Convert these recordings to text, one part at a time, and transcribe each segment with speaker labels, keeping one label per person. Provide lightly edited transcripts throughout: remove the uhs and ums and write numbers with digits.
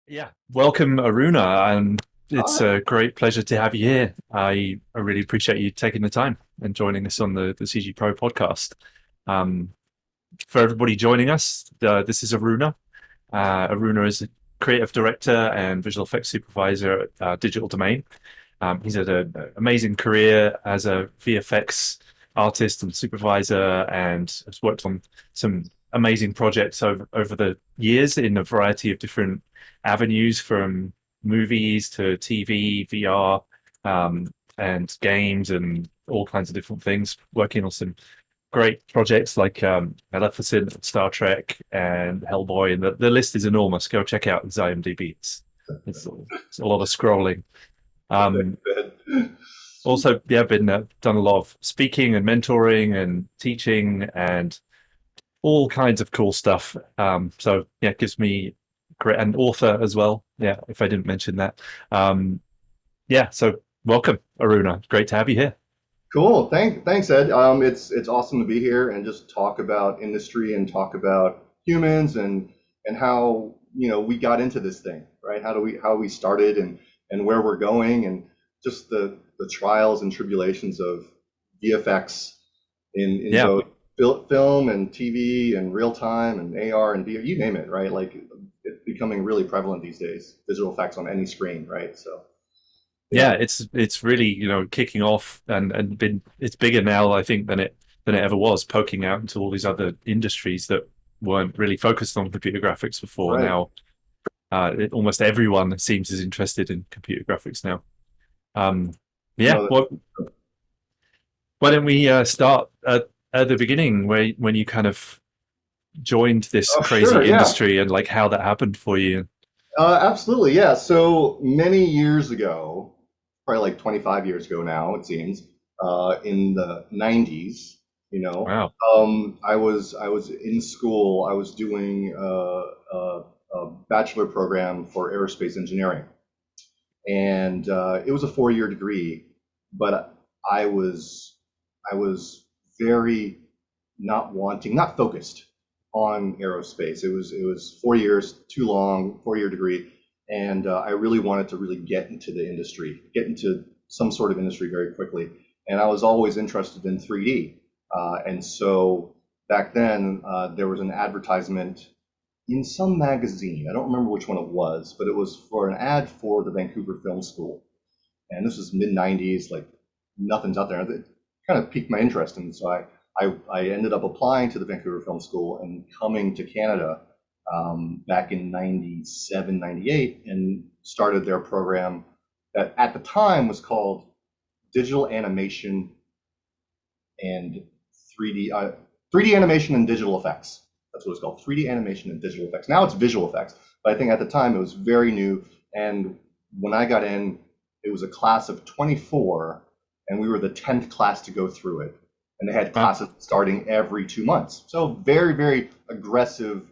Speaker 1: Yeah, welcome, Aruna, and it's
Speaker 2: Hi.
Speaker 1: a great pleasure to have you here. I really appreciate you taking the time and joining us on the CG Pro podcast. Um, for everybody joining us, this is Aruna. Aruna is a creative director and visual effects supervisor at Digital Domain. He's had an amazing career as a VFX artist and supervisor, and has worked on some amazing projects over the years in a variety of different avenues, from movies to TV, VR, and games, and all kinds of different things. Working on some great projects like Maleficent, Star Trek, and Hellboy, and the list is enormous. Go check out his IMDb. It's a lot of scrolling. Um, Also, yeah, been done a lot of speaking and mentoring and teaching and all kinds of cool stuff. So yeah, it gives me great, an author as well. Yeah, if I didn't mention that. Um, yeah, so welcome, Aruna. Great to have you here.
Speaker 2: Cool. Thanks, Ed. It's awesome to be here and just talk about industry and talk about humans and how we got into this thing, right? How we started and where we're going and just the trials and tribulations of VFX in
Speaker 1: Yeah,
Speaker 2: both film and TV and real time and AR and VR, you name it, right? Like it's becoming really prevalent these days. Visual effects on any screen, right? So
Speaker 1: yeah,
Speaker 2: yeah.
Speaker 1: it's really kicking off and been it's bigger now I think than it ever was, poking out into all these other industries that weren't really focused on computer graphics before.
Speaker 2: Right.
Speaker 1: Now, almost everyone seems as interested in computer graphics now. Um, yeah,
Speaker 2: No,
Speaker 1: why don't we start at the beginning, where when you kind of joined this
Speaker 2: oh, sure,
Speaker 1: crazy
Speaker 2: yeah.
Speaker 1: industry and like how that happened for you?
Speaker 2: Absolutely, yeah. So many years ago, probably like 25 years ago now, it seems, in the 90s,
Speaker 1: Wow.
Speaker 2: I was in school. I was doing a bachelor program for aerospace engineering, and it was a 4-year degree, but I was I was very not focused on aerospace. It was 4 years too long, 4-year degree, and I really wanted to really get into the industry, get into some sort of industry very quickly. And I was always interested in 3D, and so back then there was an advertisement in some magazine. I don't remember which one it was, but it was for an ad for the Vancouver Film School. And this was mid 90s, like nothing's out there. It kind of piqued my interest. And so I ended up applying to the Vancouver Film School and coming to Canada back in 97, 98, and started their program that at the time was called Digital Animation and 3D 3D animation and digital effects. That's what it's called, 3D animation and digital effects. Now it's visual effects, but I think at the time it was very new. And when I got in, it was a class of 24, and we were the 10th class to go through it. And they had
Speaker 1: Wow.
Speaker 2: classes starting every 2 months. So very, very aggressive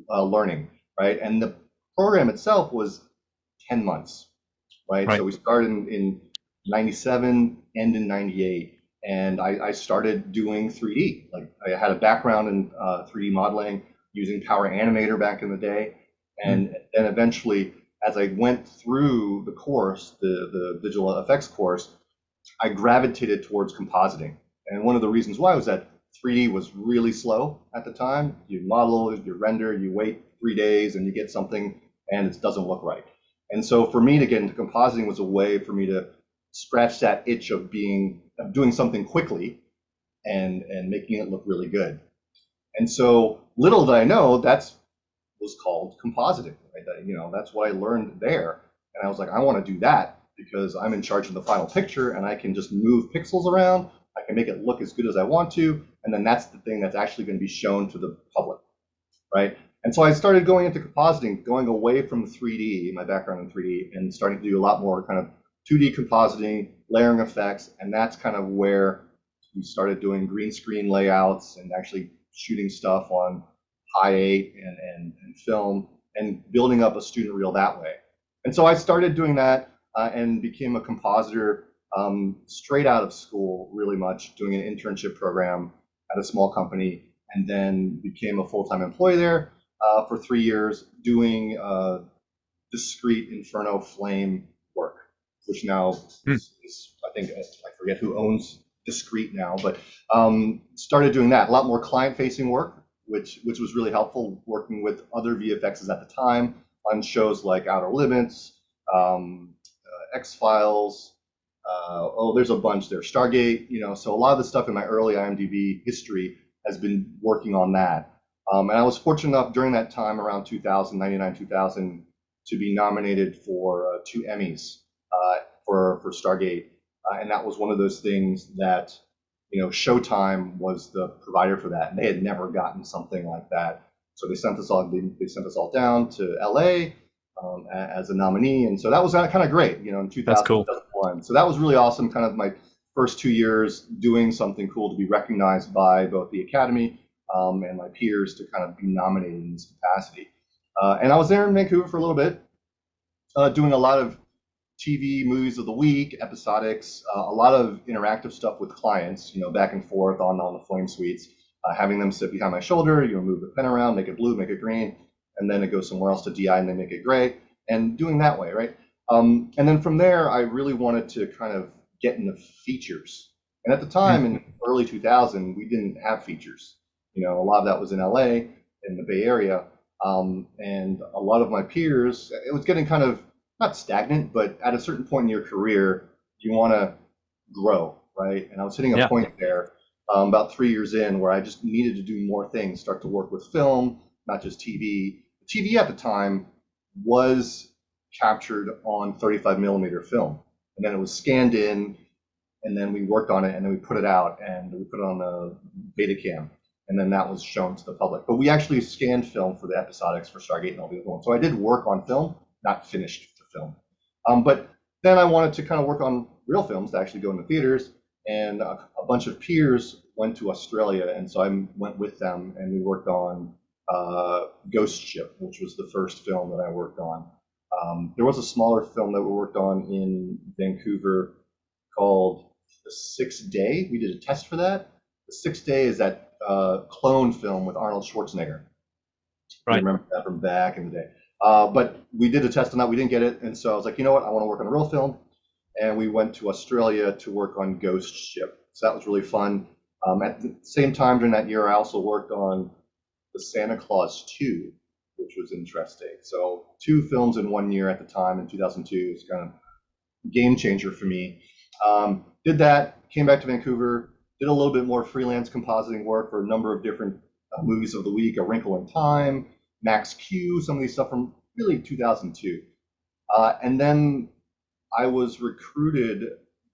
Speaker 2: learning, right? And the program itself was 10 months, right? So
Speaker 1: Right.
Speaker 2: we started in 97, end in 98, and I started doing 3D. Like I had a background in 3D modeling using Power Animator back in the day,
Speaker 1: Mm.
Speaker 2: and then eventually, as I went through the course, the visual effects course, I gravitated towards compositing. And one of the reasons why was that 3D was really slow at the time. You model, you render, you wait 3 days, and you get something, and it doesn't look right. And so for me to get into compositing was a way for me to scratch that itch of doing something quickly and making it look really good. And so little did I know that's was called compositing. Right? That's what I learned there. And I was like, I want to do that because I'm in charge of the final picture and I can just move pixels around. I can make it look as good as I want to, and then that's the thing that's actually going to be shown to the public, right? And so I started going into compositing, going away from 3D, my background in 3D, and starting to do a lot more kind of 2D compositing, layering effects, and that's kind of where we started doing green screen layouts and actually shooting stuff on high 8 and film and building up a student reel that way. And so I started doing that and became a compositor straight out of school, really much, doing an internship program at a small company, and then became a full-time employee there for 3 years, doing discrete Inferno flame work, which now is I think I forget who owns discrete now, but started doing that. A lot more client-facing work, which was really helpful, working with other VFXs at the time on shows like Outer Limits, X-Files. There's a bunch there. Stargate, so a lot of the stuff in my early IMDb history has been working on that. And I was fortunate enough during that time, around 2000, 99, 2000, to be nominated for 2 Emmys for Stargate. And that was one of those things that, Showtime was the provider for that. And they had never gotten something like that. So they sent us all down to LA as a nominee. And so that was kind of great, in 2000,
Speaker 1: That's cool.
Speaker 2: 2001. So that was really awesome, kind of my first 2 years doing something cool to be recognized by both the Academy and my peers to kind of be nominated in this capacity. And I was there in Vancouver for a little bit, doing a lot of TV movies of the week, episodics, a lot of interactive stuff with clients, back and forth on the flame suites, having them sit behind my shoulder, move the pen around, make it blue, make it green, and then it goes somewhere else to DI and they make it gray, and doing that way, right? And then from there, I really wanted to kind of get into features. And at the time, in early 2000, we didn't have features. A lot of that was in LA, in the Bay Area, and a lot of my peers, it was getting kind of not stagnant, but at a certain point in your career, you want to grow, right? And I was hitting a point there about 3 years in where I just needed to do more things, start to work with film, not just TV. TV at the time was captured on 35 millimeter film, and then it was scanned in, and then we worked on it, and then we put it out, and we put it on the Betacam, and then that was shown to the public. But we actually scanned film for the episodics for Stargate and all the other ones. So I did work on film, not finished the film. But then I wanted to kind of work on real films to actually go into theaters, and a bunch of peers went to Australia, and so I went with them, and we worked on Ghost Ship, which was the first film that I worked on. There was a smaller film that we worked on in Vancouver called The Sixth Day. We did a test for that. The Sixth Day is that clone film with Arnold Schwarzenegger.
Speaker 1: Right.
Speaker 2: I remember that from back in the day. But we did a test on that. We didn't get it. And so I was like, you know what? I want to work on a real film. And we went to Australia to work on Ghost Ship. So that was really fun. At the same time during that year, I also worked on the Santa Claus 2, which was interesting. So 2 films in 1 year at the time in 2002 was kind of a game changer for me. Did that, came back to Vancouver, did a little bit more freelance compositing work for a number of different movies of the week, A Wrinkle in Time, Max Q, some of these stuff from really 2002. And then I was recruited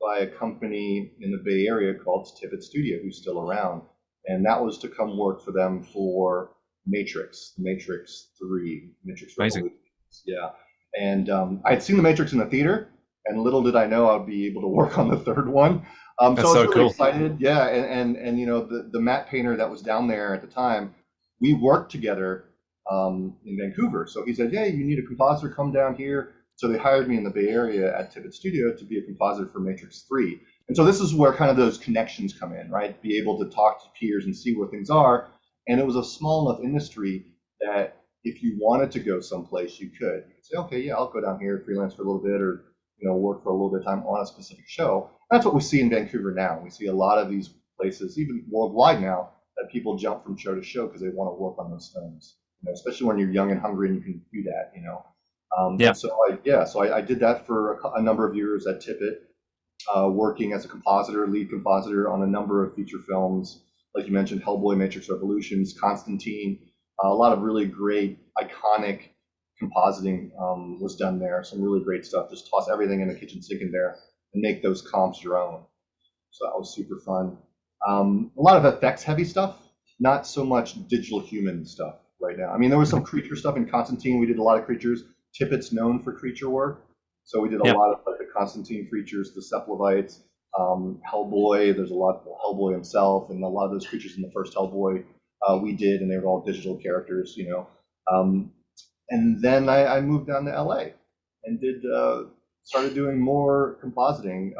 Speaker 2: by a company in the Bay Area called Tippett Studio, who's still around. And that was to come work for them for Matrix 3, Matrix Revolutions. Yeah. And I had seen The Matrix in the theater, and little did I know I'd be able to work on the third one. So I was really cool. Excited. Yeah. And the matte painter that was down there at the time, we worked together in Vancouver. So he said, hey, you need a compositor, come down here. So they hired me in the Bay Area at Tippett Studio to be a compositor for Matrix 3. And so this is where kind of those connections come in, right? Be able to talk to peers and see where things are. And it was a small enough industry that if you wanted to go someplace, you could. You could say, okay, yeah, I'll go down here, freelance for a little bit, or work for a little bit of time on a specific show. That's what we see in Vancouver now. We see a lot of these places, even worldwide now, that people jump from show to show because they want to work on those films. Especially when you're young and hungry and you can do that. So I did that for a number of years at Tippett, working as a lead compositor on a number of feature films, like you mentioned, Hellboy, Matrix Revolutions, Constantine. A lot of really great, iconic compositing was done there. Some really great stuff. Just toss everything in the kitchen sink in there and make those comps your own. So that was super fun. A lot of effects heavy stuff, not so much digital human stuff right now. I mean, there was some creature stuff in Constantine. We did a lot of creatures. Tippett's known for creature work. So we did a lot of the Constantine creatures, the Seplovites, Hellboy. There's a lot of Hellboy himself, and a lot of those creatures in the first Hellboy we did, and they were all digital characters, And then I moved down to LA and started doing more compositing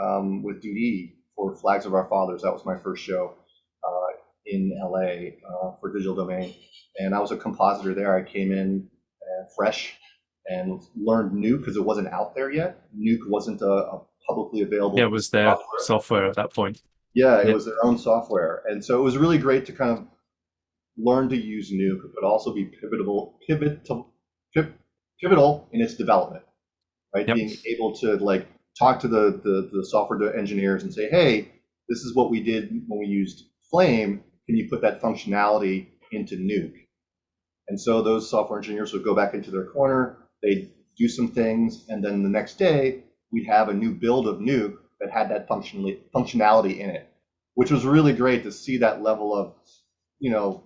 Speaker 2: with DD for Flags of Our Fathers. That was my first show in LA for Digital Domain. And I was a compositor there. I came in fresh and learned Nuke because it wasn't out there yet. Nuke wasn't a publicly available
Speaker 1: Yeah, it
Speaker 2: piece
Speaker 1: was
Speaker 2: of
Speaker 1: their
Speaker 2: software.
Speaker 1: software at that point.
Speaker 2: Yeah, it
Speaker 1: Yeah.
Speaker 2: was their own software, and so it was really great to kind of learn to use Nuke, but also be pivotal in its development, right?
Speaker 1: Yep.
Speaker 2: Being able to like talk to the software engineers and say, hey, this is what we did when we used Flame. Can you put that functionality into Nuke? And so those software engineers would go back into their corner, they'd do some things, and then the next day we'd have a new build of Nuke that had that functionality in it, which was really great to see that level of,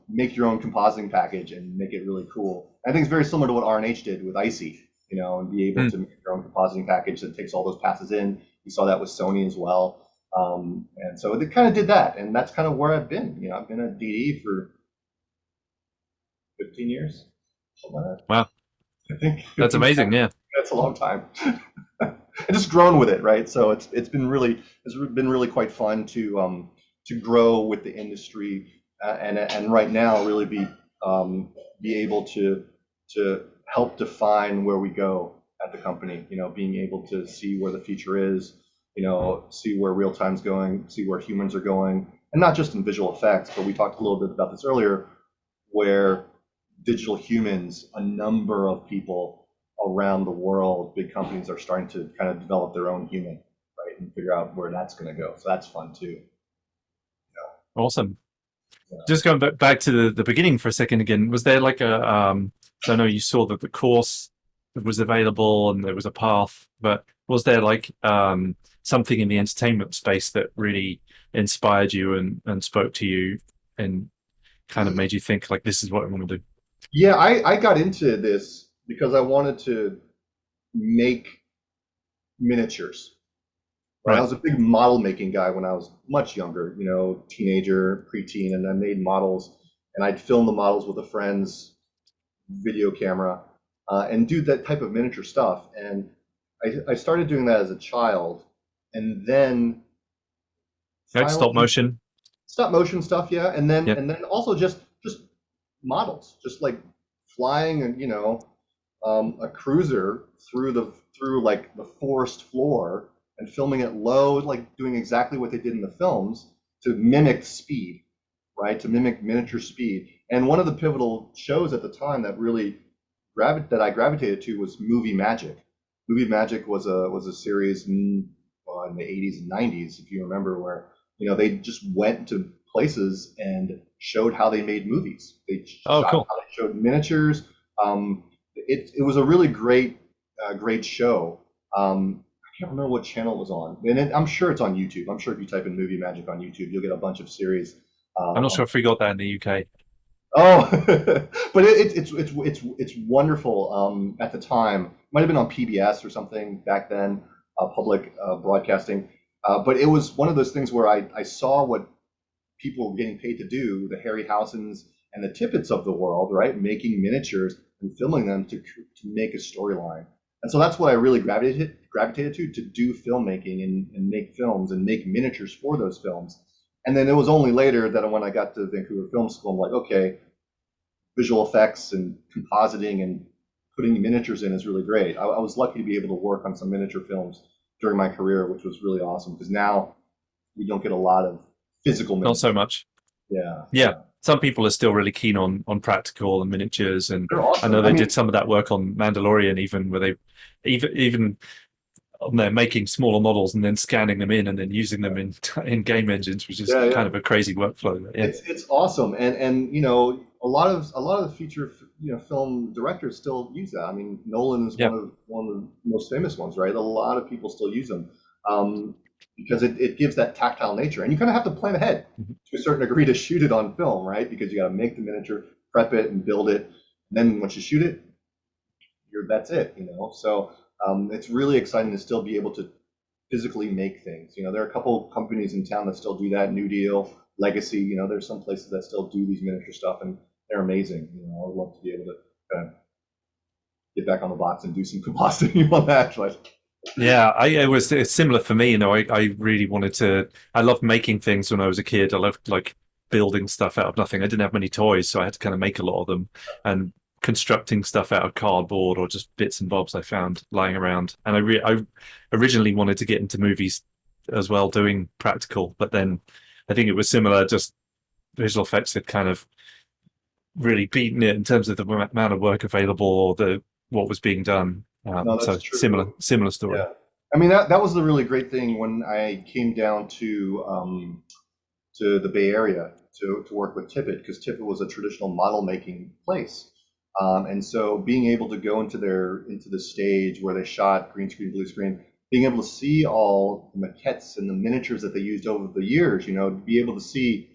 Speaker 2: make your own compositing package and make it really cool. I think it's very similar to what R&H did with Icy, and be able to make your own compositing package that takes all those passes in. We saw that with Sony as well. And so they kind of did that, and that's kind of where I've been. I've been at DD for 15 years, something like that.
Speaker 1: Wow,
Speaker 2: I think
Speaker 1: that's
Speaker 2: 15,
Speaker 1: amazing. Yeah.
Speaker 2: that's a long time. And just grown with it, right? So it's been really quite fun to grow with the industry, and right now really be able to help define where we go at the company. Being able to see where the future is, see where real time's going, see where humans are going, and not just in visual effects, but we talked a little bit about this earlier, where digital humans, a number of people around the world, big companies are starting to kind of develop their own human, right, and figure out where that's going to go. So that's fun too.
Speaker 1: Awesome.
Speaker 2: Yeah.
Speaker 1: Just going back to the beginning for a second again, was there like so I know you saw that the course was available and there was a path, but was there like something in the entertainment space that really inspired you and spoke to you and kind of made you think like, this is what I want to do?
Speaker 2: Yeah, I got into this because I wanted to make miniatures. Right? I
Speaker 1: Right.
Speaker 2: was a big model making guy when I was much younger, teenager, preteen, and I made models, and I'd film the models with a friend's video camera, and do that type of miniature stuff. And I started doing that as a child, and then
Speaker 1: Like stop
Speaker 2: finally
Speaker 1: motion.
Speaker 2: stop motion stuff, yeah, and then
Speaker 1: Yeah.
Speaker 2: and then also just models, just like flying and a cruiser through like the forest floor and filming it low, like doing exactly what they did in the films to mimic speed, right? To mimic miniature speed. And one of the pivotal shows at the time that really that I gravitated to was Movie Magic. Movie Magic was a series in the 80s and 90s, if you remember, where they just went to places and showed how they made movies. They
Speaker 1: Oh,
Speaker 2: shot how
Speaker 1: cool.
Speaker 2: they showed miniatures. It was a really great show. I can't remember what channel it was on, and I'm sure it's on YouTube. I'm sure if you type in Movie Magic on YouTube, you'll get a bunch of series.
Speaker 1: I'm not
Speaker 2: On
Speaker 1: sure if we got that in the UK.
Speaker 2: Oh, but it's wonderful. At the time, might have been on PBS or something back then, public broadcasting. But it was one of those things where I saw what people were getting paid to do, the Harryhausens and the Tippets of the world, right? Making miniatures and filming them to make a storyline. And so that's what I really gravitated to do filmmaking and make films and make miniatures for those films. And then it was only later that when I got to Vancouver Film School, I'm like, okay, visual effects and compositing and putting miniatures in is really great. I was lucky to be able to work on some miniature films during my career, which was really awesome because now we don't get a lot of physical
Speaker 1: Not so
Speaker 2: miniatures.
Speaker 1: much.
Speaker 2: Yeah,
Speaker 1: Yeah.
Speaker 2: yeah.
Speaker 1: Some people are still really keen on practical and miniatures, and
Speaker 2: They're
Speaker 1: I know
Speaker 2: awesome. I
Speaker 1: they did
Speaker 2: mean,
Speaker 1: some of that work on Mandalorian, even where they even on there making smaller models and then scanning them in and then using them in game engines, which is
Speaker 2: yeah,
Speaker 1: kind
Speaker 2: yeah.
Speaker 1: of a crazy workflow. Yeah.
Speaker 2: It's awesome, and a lot of the feature film directors still use that. I mean, Nolan is
Speaker 1: Yeah.
Speaker 2: one of the most famous ones, right? A lot of people still use them um, because it gives that tactile nature, and you kind of have to plan ahead
Speaker 1: Mhm.
Speaker 2: to a certain degree to shoot it on film, right? Because you got to make the miniature, prep it, and build it. And then once you shoot it, that's it. So it's really exciting to still be able to physically make things. There are a couple companies in town that still do that. New Deal, Legacy. There's some places that still do these miniature stuff, and they're amazing. I would love to be able to kind of get back on the box and do some compositing on that. But
Speaker 1: Yeah, it's similar for me. I really wanted to. I loved making things when I was a kid. I loved like building stuff out of nothing. I didn't have many toys, so I had to kind of make a lot of them. And constructing stuff out of cardboard or just bits and bobs I found lying around. And I originally wanted to get into movies as well, doing practical, but then I think it was similar. Just visual effects had kind of really beaten it in terms of the amount of work available or the what was being done.
Speaker 2: No, that's
Speaker 1: So similar
Speaker 2: true.
Speaker 1: similar story.
Speaker 2: Yeah. I mean, that was the really great thing when I came down to the Bay Area to work with Tippett, because Tippett was a traditional model making place. And so being able to go into the stage where they shot green screen, blue screen, being able to see all the maquettes and the miniatures that they used over the years, be able to see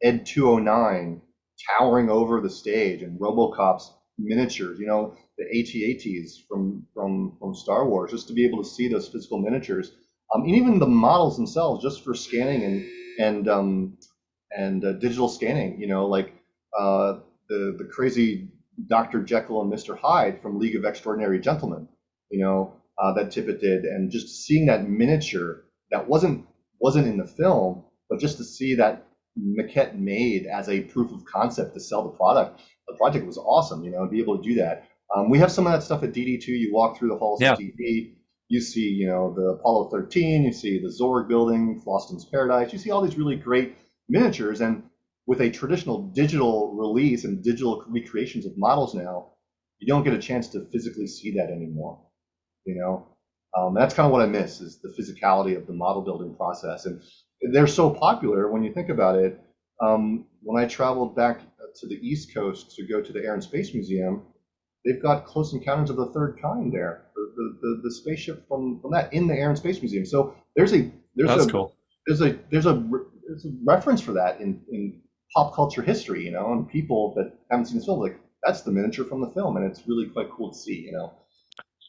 Speaker 2: Ed 209 towering over the stage and RoboCop's miniatures, the AT-ATs from Star Wars, just to be able to see those physical miniatures, and even the models themselves, just for scanning and digital scanning, like the crazy Dr. Jekyll and Mr. Hyde from League of Extraordinary Gentlemen, that Tippett did, and just seeing that miniature that wasn't in the film, but just to see that maquette made as a proof of concept to sell the product. The project was awesome, to be able to do that. We have some of that stuff at DD2. You walk through the halls of
Speaker 1: Yeah,
Speaker 2: DD, you see, the Apollo 13, you see the Zorg building, Floston's Paradise. You see all these really great miniatures, and with a traditional digital release and digital recreations of models now, you don't get a chance to physically see that anymore. That's kind of what I miss, is the physicality of the model building process, and they're so popular when you think about it. When I traveled back to the East Coast to go to the Air and Space Museum, they've got Close Encounters of the Third Kind there, the spaceship from that in the Air and Space Museum. So
Speaker 1: that's cool.
Speaker 2: there's a reference for that in pop culture history, and people that haven't seen this film, like, that's the miniature from the film, and it's really quite cool to see.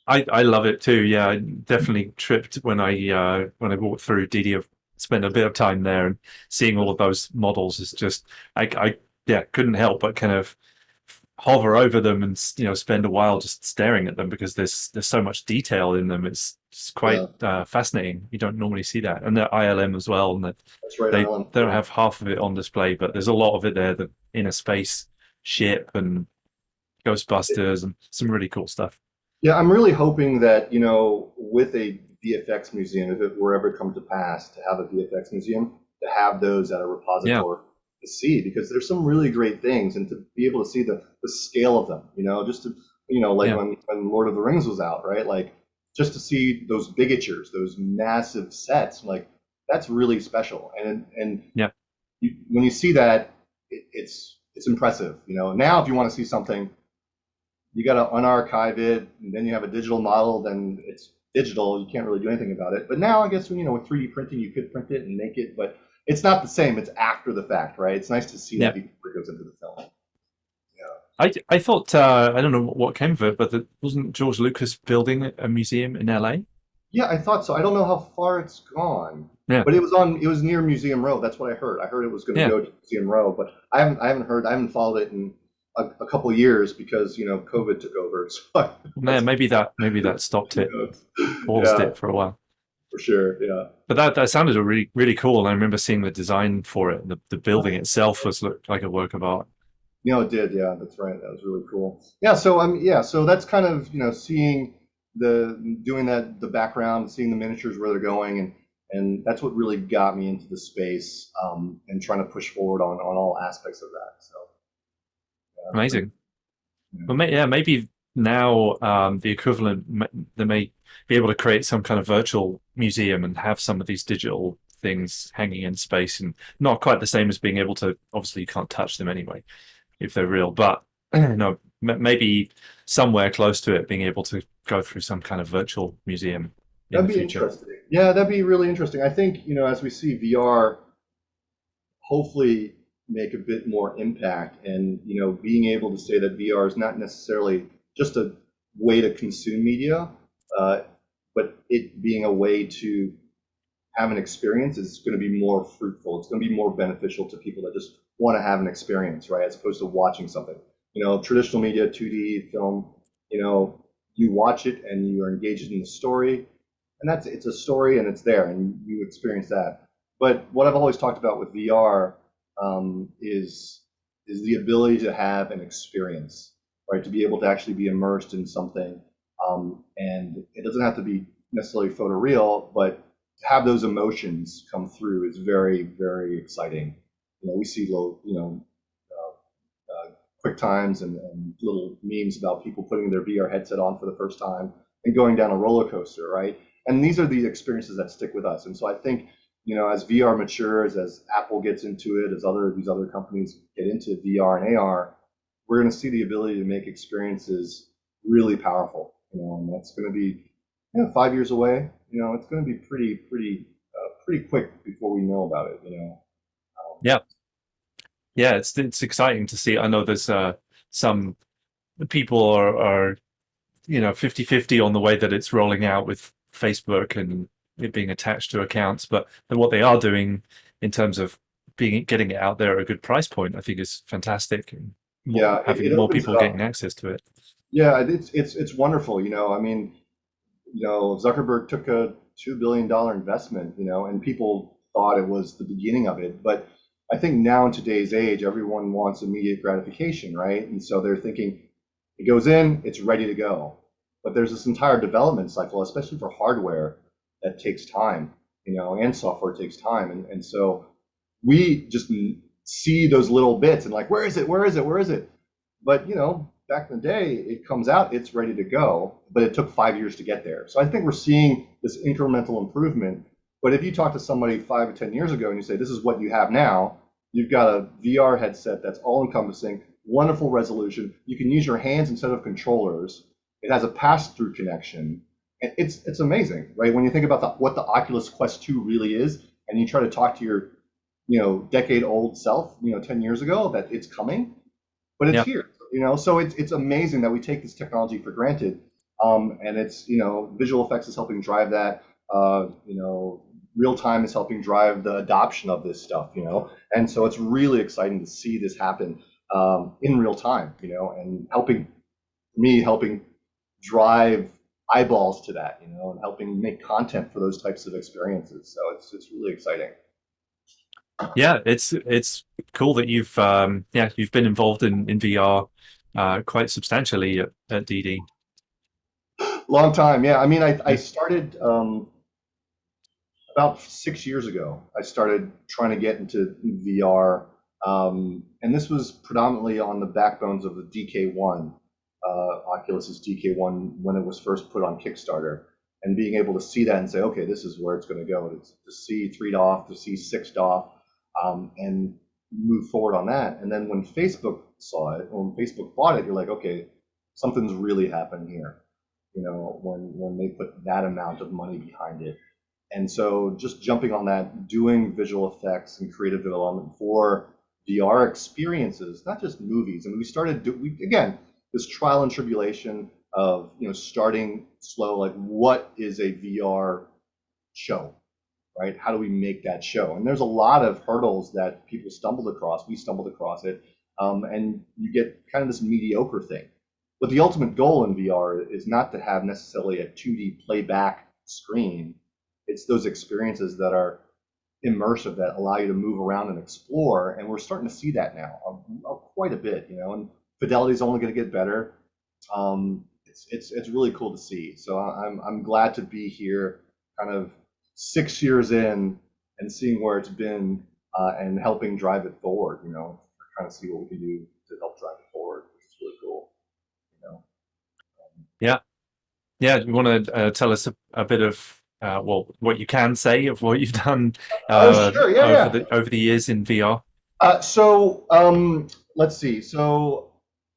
Speaker 1: I love it too. Yeah, I definitely tripped when I walked through DD. I've spent a bit of time there, and seeing all of those models is just I yeah, couldn't help but kind of hover over them and spend a while just staring at them, because there's so much detail in them. It's quite
Speaker 2: Yeah,
Speaker 1: fascinating. You don't normally see that, and the ILM as well, and that
Speaker 2: that's right,
Speaker 1: they
Speaker 2: Alan.
Speaker 1: don't
Speaker 2: Yeah.
Speaker 1: have half of it on display, but there's a lot of it there. The inner space ship and Ghostbusters and some really cool stuff.
Speaker 2: Yeah, I'm really hoping that, with a VFX museum, if it were ever come to pass to have a VFX museum, to have those at a
Speaker 1: Yeah,
Speaker 2: repository to see, because there's some really great things, and to be able to see the scale of them, just to, like
Speaker 1: yeah,
Speaker 2: when Lord of the Rings was out, right? Like, just to see those bigatures, those massive sets, like, that's really special. And
Speaker 1: yeah.
Speaker 2: when you see that, it's impressive. Now if you want to see something, you got to unarchive it, and then you have a digital model, then it's digital. You can't really do anything about it. But now, I guess, with 3D printing, you could print it and make it, but it's not the same. It's after the fact, right? It's nice to see that
Speaker 1: Yeah.
Speaker 2: before it goes into the film.
Speaker 1: I thought I don't know what came of it, but wasn't George Lucas building a museum in LA?
Speaker 2: Yeah, I thought so. I don't know how far it's gone,
Speaker 1: Yeah,
Speaker 2: but it was near Museum Row. That's what I heard. I heard it was going to
Speaker 1: yeah.
Speaker 2: go to Museum Row, but I haven't followed it in a couple of years, because COVID took over. So
Speaker 1: Yeah, maybe that stopped it, paused
Speaker 2: yeah,
Speaker 1: it for a while.
Speaker 2: for sure. Yeah.
Speaker 1: But that sounded really really cool. And I remember seeing the design for it. The building itself looked like a work of art.
Speaker 2: It did. Yeah, that's right. That was really cool. Yeah. So so that's kind of, seeing doing the background, seeing the miniatures where they're going, and that's what really got me into the space, and trying to push forward on all aspects of that. So yeah, that's pretty.
Speaker 1: Amazing.
Speaker 2: Yeah.
Speaker 1: But yeah, maybe now the equivalent, they may be able to create some kind of virtual museum and have some of these digital things hanging in space, and not quite the same as being able to. Obviously, you can't touch them anyway if they're real, but no, maybe somewhere close to it, being able to go through some kind of virtual museum in the
Speaker 2: That'd be
Speaker 1: future.
Speaker 2: interesting. Yeah, that'd be really interesting. I think, as we see VR hopefully make a bit more impact, and being able to say that VR is not necessarily just a way to consume media, uh, but it being a way to have an experience is going to be more fruitful. It's going to be more beneficial to people that just want to have an experience, right, as opposed to watching something. Traditional media, 2D film, you watch it and you are engaged in the story, and it's a story, and it's there, and you experience that. But what I've always talked about with VR, is the ability to have an experience. right? To be able to actually be immersed in something, and it doesn't have to be necessarily photoreal, but to have those emotions come through is very, very exciting. We see little, quick times and little memes about people putting their VR headset on for the first time and going down a roller coaster, right? And these are the experiences that stick with us. And so I think, as VR matures, as Apple gets into it, as these other companies get into VR and AR, we're going to see the ability to make experiences really powerful. And that's going to be, 5 years away. It's going to be pretty quick before we know about it.
Speaker 1: Yeah, yeah, it's exciting to see. I know there's some people are 50-50 on the way that it's rolling out with Facebook and it being attached to accounts, but what they are doing in terms of getting it out there at a good price point, I think is fantastic, and
Speaker 2: Yeah, it
Speaker 1: having more
Speaker 2: opens it
Speaker 1: people
Speaker 2: up.
Speaker 1: getting access to it.
Speaker 2: Yeah, it's wonderful. I mean, Zuckerberg took a $2 billion investment, and people thought it was the beginning of it. But I think now in today's age, everyone wants immediate gratification, right? And so they're thinking it goes in, it's ready to go. But there's this entire development cycle, especially for hardware, that takes time, and software takes time. And so we just see those little bits and like, where is it? Where is it? Where is it? But back in the day, it comes out, it's ready to go, but it took 5 years to get there. So I think we're seeing this incremental improvement. But if you talk to somebody 5 or 10 years ago and you say, this is what you have now, you've got a VR headset that's all encompassing, wonderful resolution. You can use your hands instead of controllers. It has a pass-through connection. And it's amazing, right? When you think about what the Oculus Quest 2 really is, and you try to talk to your, decade-old self, 10 years ago, that it's coming, but it's
Speaker 1: Yeah,
Speaker 2: here, so it's amazing that we take this technology for granted, and it's, visual effects is helping drive that, real time is helping drive the adoption of this stuff, and so it's really exciting to see this happen, in real time, and helping drive eyeballs to that, and helping make content for those types of experiences, so it's really exciting.
Speaker 1: yeah, it's cool that you've been involved in VR quite substantially at DD.
Speaker 2: Long time, yeah. I mean, I started, about 6 years ago. I started trying to get into VR, and this was predominantly on the backbones of the DK1, Oculus's DK1, when it was first put on Kickstarter, and being able to see that and say, okay, this is where it's going to go. To see 3 DoF, to see 6 DoF, and move forward on that. And then when Facebook saw it, when Facebook bought it, you're like, okay, something's really happened here. When they put that amount of money behind it. And so just jumping on that, doing visual effects and creative development for VR experiences, not just movies. I mean, again, this trial and tribulation of, starting slow, like what is a VR show, right? How do we make that show? And there's a lot of hurdles that people stumbled across. We stumbled across it. And you get kind of this mediocre thing. But the ultimate goal in VR is not to have necessarily a 2D playback screen. It's those experiences that are immersive, that allow you to move around and explore. And we're starting to see that now, quite a bit, and fidelity is only going to get better. It's really cool to see. So I'm glad to be here, kind of 6 years in, and seeing where it's been, and helping drive it forward. Trying to see what we can do to help drive it forward, which is really cool. You know.
Speaker 1: Yeah, yeah. You want to tell us a bit of what you can say of what you've done
Speaker 2: Oh, sure. Yeah, yeah.
Speaker 1: over the years in VR?
Speaker 2: Let's see. So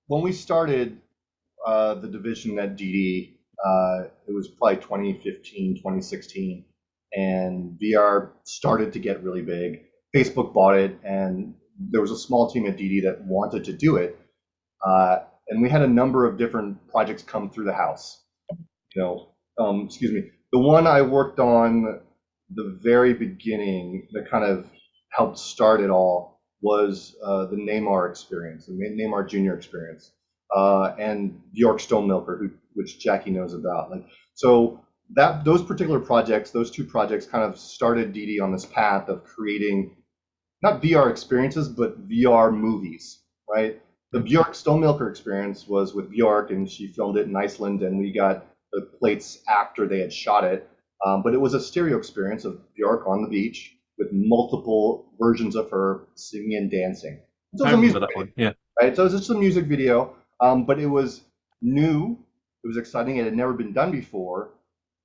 Speaker 2: when we started, the division at DD, it was probably 2015, 2016, and VR started to get really big. Facebook bought it, and there was a small team at DD that wanted to do it, and we had a number of different projects come through the house. Excuse me. The one I worked on the very beginning that kind of helped start it all was, the Neymar experience, the Neymar Jr. experience, and Bjork Stonemaker, which Jackie knows about. So those particular projects, those two projects, kind of started DD on this path of creating not VR experiences, but VR movies, right? The Bjork Stonemaker experience was with Bjork, and she filmed it in Iceland, and we got the plates after they had shot it. But it was a stereo experience of Bjork on the beach with multiple versions of her singing and dancing. So it
Speaker 1: I
Speaker 2: was a
Speaker 1: remember
Speaker 2: music
Speaker 1: that
Speaker 2: video,
Speaker 1: one. Yeah.
Speaker 2: right? So it was just a music video, but it was new, it was exciting, it had never been done before.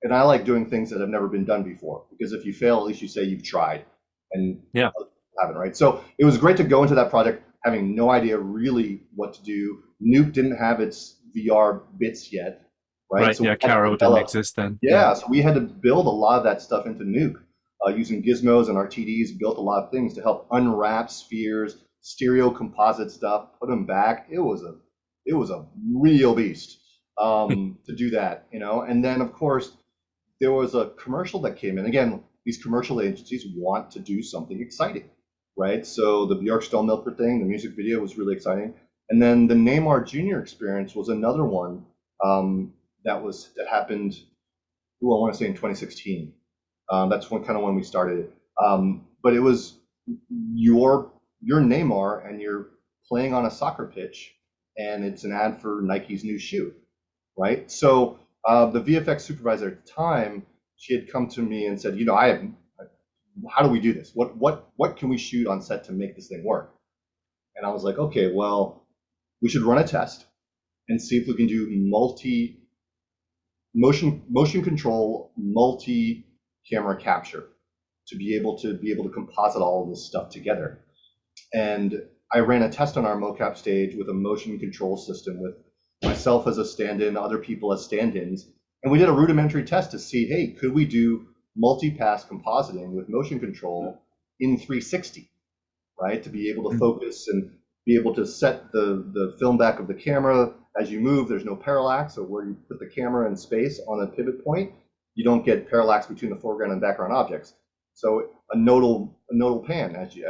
Speaker 2: And I like doing things that have never been done before because if you fail, at least you say you've tried and
Speaker 1: Yeah.
Speaker 2: haven't, right? So it was great to go into that project having no idea really what to do. Nuke didn't have its VR bits yet, right?
Speaker 1: Right.
Speaker 2: So we
Speaker 1: Yeah.
Speaker 2: had to
Speaker 1: Carol didn't
Speaker 2: develop,
Speaker 1: exist then. Yeah.
Speaker 2: yeah, so we had to build a lot of that stuff into Nuke using gizmos and RTDs, built a lot of things to help unwrap spheres, stereo composite stuff, put them back. It was a real beast to do that, you know. And then of course there was a commercial that came in. Again, these commercial agencies want to do something exciting, right? So the Bjork Stonemaker thing, the music video was really exciting. And then the Neymar Jr. experience was another one that happened, I want to say in 2016. That's when we started it. But it was your Neymar and you're playing on a soccer pitch, and it's an ad for Nike's new shoe, right? So the VFX supervisor at the time, she had come to me and said, you know, how do we do this? What can we shoot on set to make this thing work? And I was like, okay, well, we should run a test and see if we can do motion control multi camera capture to be able to composite all of this stuff together. And I ran a test on our mocap stage with a motion control system with myself as a stand-in, other people as stand-ins, and we did a rudimentary test to see, hey, could we do multi-pass compositing with motion control in 360, right? To be able to focus and be able to set the film back of the camera as you move. There's no parallax, so where you put the camera in space on a pivot point, you don't get parallax between the foreground and background objects. So a nodal pan, as you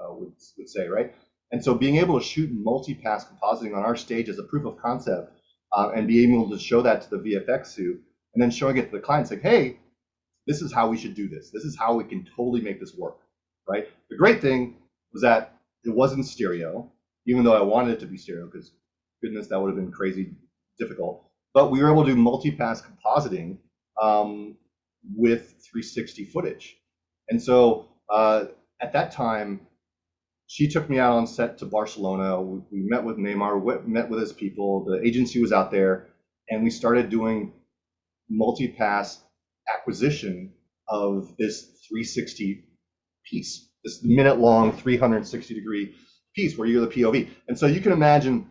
Speaker 2: would say, right? And so being able to shoot multi-pass compositing on our stage as a proof of concept, and being able to show that to the VFX suit, and then showing it to the client, saying, hey, this is how we should do this. This is how we can totally make this work, right? The great thing was that it wasn't stereo, even though I wanted it to be stereo, because goodness, that would have been crazy difficult. But we were able to do multi-pass compositing with 360 footage. And so at that time, she took me out on set to Barcelona. We met with Neymar, met with his people. The agency was out there, and we started doing multi-pass acquisition of this 360 piece, this minute-long 360-degree piece where you're the POV. And so you can imagine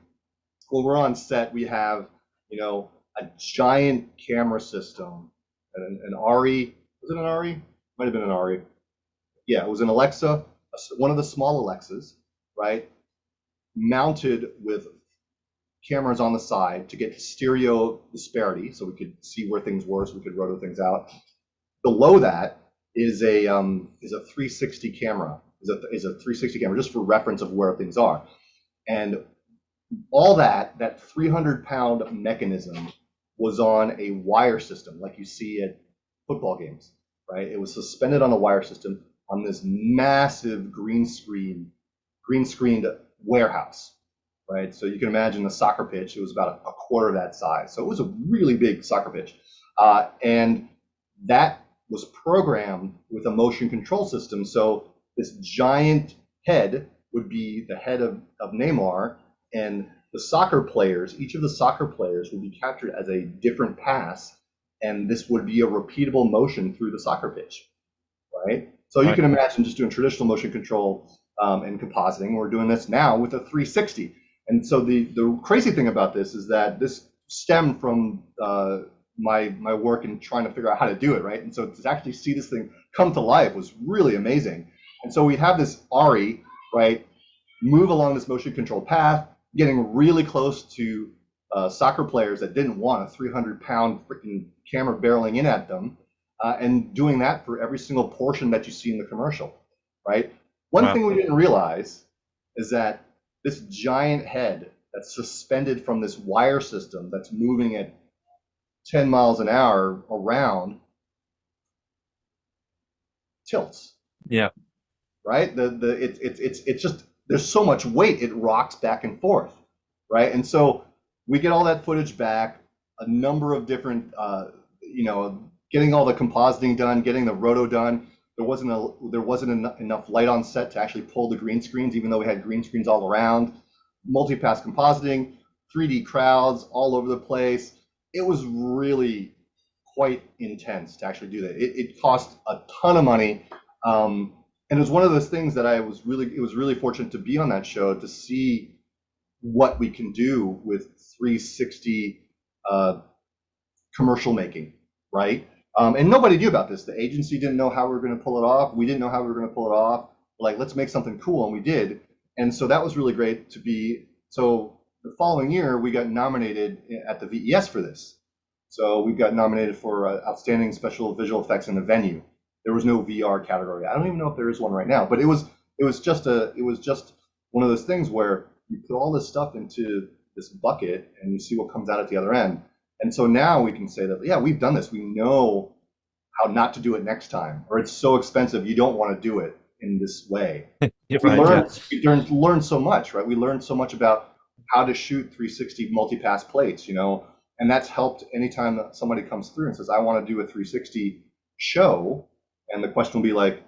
Speaker 2: when we're on set, we have, you know, a giant camera system, an ARRI. Was it an ARRI? Might have been an ARRI. Yeah, it was an Alexa, one of the small Alexas, right? Mounted with cameras on the side to get stereo disparity, so we could see where things were, so we could roto things out. Below that is a 360 camera, is a 360 camera just for reference of where things are, and all that 300-pound mechanism was on a wire system like you see at football games, right? It was suspended on a wire system on this massive green screened warehouse, right? So you can imagine a soccer pitch. It was about a quarter of that size. So it was a really big soccer pitch. And that was programmed with a motion control system. So this giant head would be the head of Neymar, and the soccer players, each of the soccer players would be captured as a different pass, and this would be a repeatable motion through the soccer pitch, right? So you can imagine just doing traditional motion control and compositing. We're doing this now with a 360. And so the crazy thing about this is that this stemmed from my work in trying to figure out how to do it, right? And so to actually see this thing come to life was really amazing. And so we have this ARRI, right, move along this motion control path, getting really close to soccer players that didn't want a 300-pound freaking camera barreling in at them, and doing that for every single portion that you see in the commercial, right? One thing we didn't realize is that this giant head that's suspended from this wire system that's moving at 10 miles an hour around tilts.
Speaker 1: Yeah.
Speaker 2: Right? It's just there's so much weight, it rocks back and forth, right? And so we get all that footage back, a number of different, getting all the compositing done, getting the roto done. There wasn't enough light on set to actually pull the green screens, even though we had green screens all around. Multi-pass compositing, 3D crowds all over the place. It was really quite intense to actually do that. It cost a ton of money. And it was one of those things that it was really fortunate to be on that show to see what we can do with 360 commercial making, right? And nobody knew about this. The agency didn't know how we were going to pull it off. We didn't know how we were going to pull it off. Like, let's make something cool, and we did. And so that was really great to be. So the following year, we got nominated at the VES for this. So we got nominated for Outstanding Special Visual Effects in the Venue. There was no VR category. I don't even know if there is one right now, but it was just one of those things where you put all this stuff into this bucket and you see what comes out at the other end. And so now we can say that, yeah, we've done this. We know how not to do it next time, or it's so expensive you don't want to do it in this way.
Speaker 1: Yeah,
Speaker 2: We
Speaker 1: right,
Speaker 2: learned so much, right? We learned so much about how to shoot 360 multi-pass plates, and that's helped anytime that somebody comes through and says, I want to do a 360 show. And the question will be like,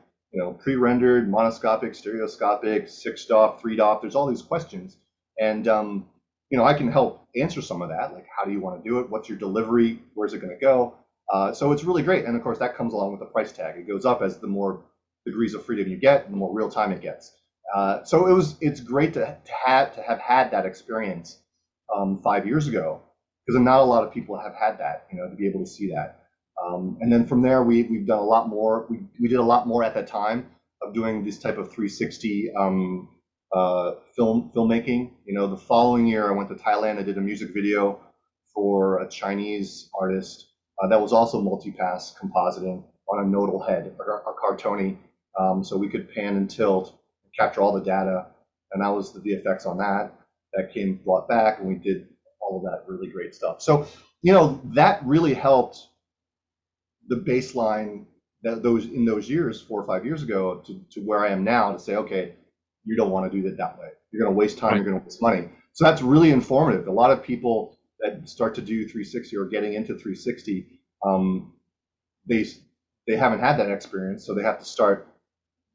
Speaker 2: pre-rendered, monoscopic, stereoscopic, 6-DoF, 3-DoF. There's all these questions. And, I can help answer some of that. Like, how do you want to do it? What's your delivery? Where's it going to go? So it's really great. And of course, that comes along with the price tag. It goes up as the more degrees of freedom you get, and the more real time it gets. So it's great to have had that experience 5 years ago, because not a lot of people have had that, to be able to see that. And then from there, we've done a lot more. We did a lot more at that time of doing this type of 360 filmmaking. The following year, I went to Thailand. I did a music video for a Chinese artist that was also multi-pass compositing on a nodal head, a cartoni, so we could pan and tilt, and capture all the data, and that was the VFX on that. That came brought back, and we did all of that really great stuff. So that really helped the baseline that in those years, 4 or 5 years ago, to where I am now, to say, okay, you don't want to do it that way. You're going to waste time. You're going to waste money. So that's really informative. A lot of people that start to do 360 or getting into 360, they haven't had that experience, so they have to start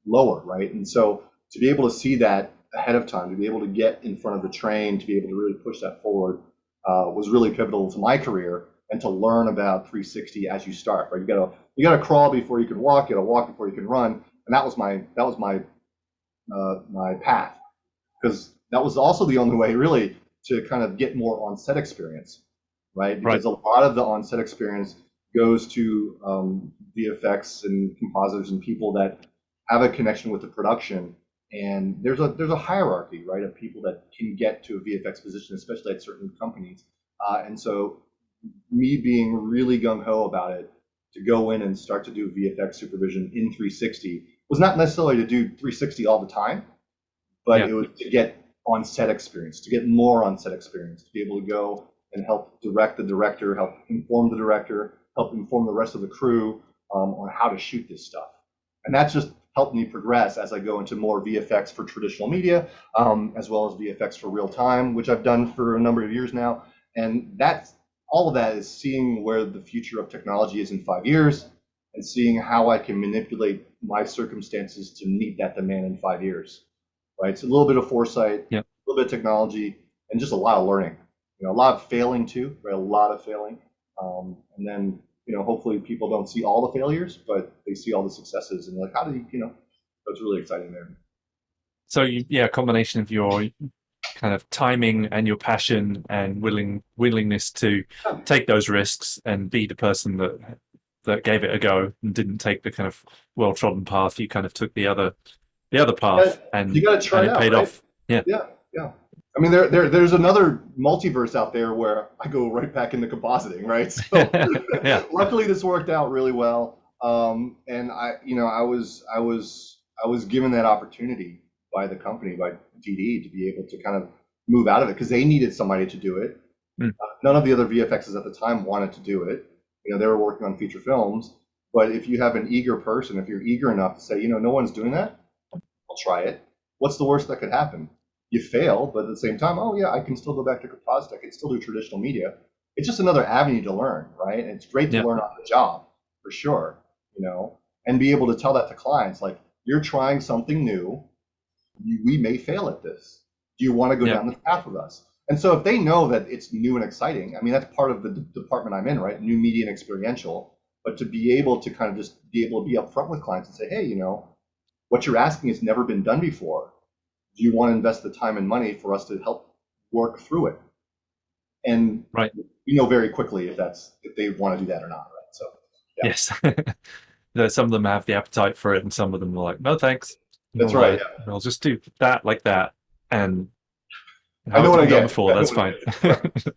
Speaker 2: lower, right? And so to be able to see that ahead of time, to be able to get in front of the train, to be able to really push that forward, was really pivotal to my career, and to learn about 360 as you start, right? You gotta crawl before you can walk. You gotta walk before you can run, and that was my path, because that was also the only way really to kind of get more on-set experience, right? Because a lot of the on-set experience goes to VFX and compositors and people that have a connection with the production, and there's a hierarchy, right, of people that can get to a VFX position, especially at certain companies, and so me being really gung-ho about it, to go in and start to do VFX supervision in 360 was not necessarily to do 360 all the time, but it was to get on-set experience, to get more on-set experience, to be able to go and help direct the director, help inform the director, help inform the rest of the crew on how to shoot this stuff. And that's just helped me progress as I go into more VFX for traditional media, as well as VFX for real time, which I've done for a number of years now. And all of that is seeing where the future of technology is in 5 years, and seeing how I can manipulate my circumstances to meet that demand in 5 years, right? It's a little bit of foresight, a little bit of technology, and just a lot of learning. A lot of failing too, right? A lot of failing. And then, hopefully people don't see all the failures, but they see all the successes, and like, how do you, it's really exciting there.
Speaker 1: So a combination of your kind of timing and your passion and willingness to take those risks and be the person that gave it a go and didn't take the kind of well-trodden path. You kind of took the other path, and
Speaker 2: you got to try
Speaker 1: it
Speaker 2: out,
Speaker 1: paid
Speaker 2: right?
Speaker 1: off.
Speaker 2: Yeah. I mean, there's another multiverse out there where I go right back into compositing, right? So luckily this worked out really well. And I was given that opportunity by the company, by DD, to be able to kind of move out of it, because they needed somebody to do it. None of the other VFXs at the time wanted to do it. They were working on feature films. But if you have an eager person, if you're eager enough to say, no one's doing that, I'll try it. what's the worst that could happen? You fail, but at the same time, oh yeah, I can still go back to composite. I can still do traditional media. It's just another avenue to learn, right? And it's great to
Speaker 1: Yeah.
Speaker 2: learn on the job, for sure, and be able to tell that to clients, like, you're trying something new. We may fail at this. Do you want to go
Speaker 1: Yeah.
Speaker 2: down this path with us? And so if they know that it's new and exciting, I mean, that's part of the department I'm in, right? New media and experiential. But to be able to kind of just be able to be upfront with clients and say, hey, what you're asking has never been done before. Do you want to invest the time and money for us to help work through it? And
Speaker 1: Right.
Speaker 2: you know very quickly if they want to do that or not, right? So yeah.
Speaker 1: Yes. Some of them have the appetite for it, and some of them are like, no thanks.
Speaker 2: That's right. Yeah.
Speaker 1: I'll just do that like that, and
Speaker 2: I
Speaker 1: how
Speaker 2: know
Speaker 1: it's
Speaker 2: what I
Speaker 1: been done
Speaker 2: get.
Speaker 1: before.
Speaker 2: I know
Speaker 1: That's
Speaker 2: what I
Speaker 1: fine.
Speaker 2: get.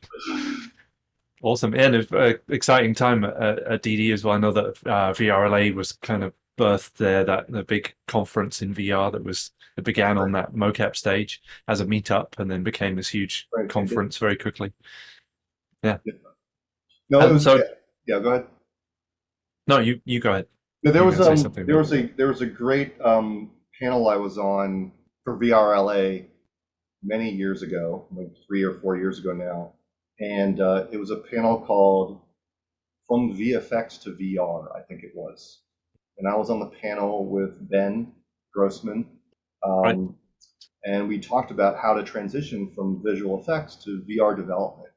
Speaker 1: Awesome. And exciting time at DD as well. I know that VRLA was kind of birthed there, that the big conference in VR that began on that mocap stage as a meetup and then became this huge
Speaker 2: Right.
Speaker 1: conference very quickly. Yeah.
Speaker 2: No, it was
Speaker 1: So
Speaker 2: yeah. Go ahead.
Speaker 1: no, you go ahead.
Speaker 2: No,
Speaker 1: You were going to say something.
Speaker 2: there was a great panel I was on for VRLA many years ago, like 3 or 4 years ago now, and it was a panel called "From VFX to VR," I think it was, and I was on the panel with Ben Grossman,
Speaker 1: Right.
Speaker 2: and we talked about how to transition from visual effects to VR development.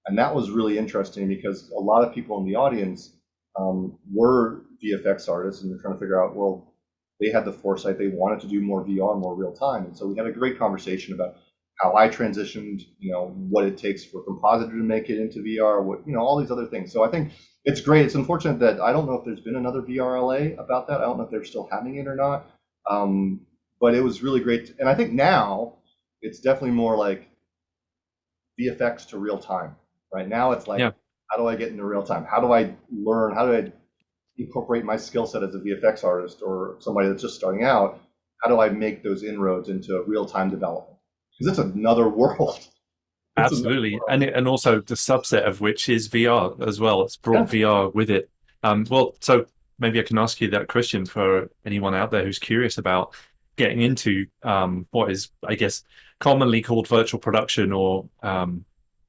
Speaker 2: And that was really interesting because a lot of people in the audience were VFX artists, and they're trying to figure out, well, they had the foresight, they wanted to do more VR, more real time. And so we had a great conversation about how I transitioned, what it takes for Compositor to make it into VR, all these other things. So I think it's great. It's unfortunate that I don't know if there's been another VRLA about that. I don't know if they're still having it or not. But it was really great. And I think now it's definitely more like VFX to real time. Right now, it's like,
Speaker 1: Yeah.
Speaker 2: how do I get into real time? How do I learn? How do I incorporate my skill set as a VFX artist or somebody that's just starting out? How do I make those inroads into real time development? Because it's another world.
Speaker 1: Absolutely, and also the subset of which is VR as well. It's brought VR with it. Well, so maybe I can ask you that question for anyone out there who's curious about getting into what is, I guess, commonly called virtual production or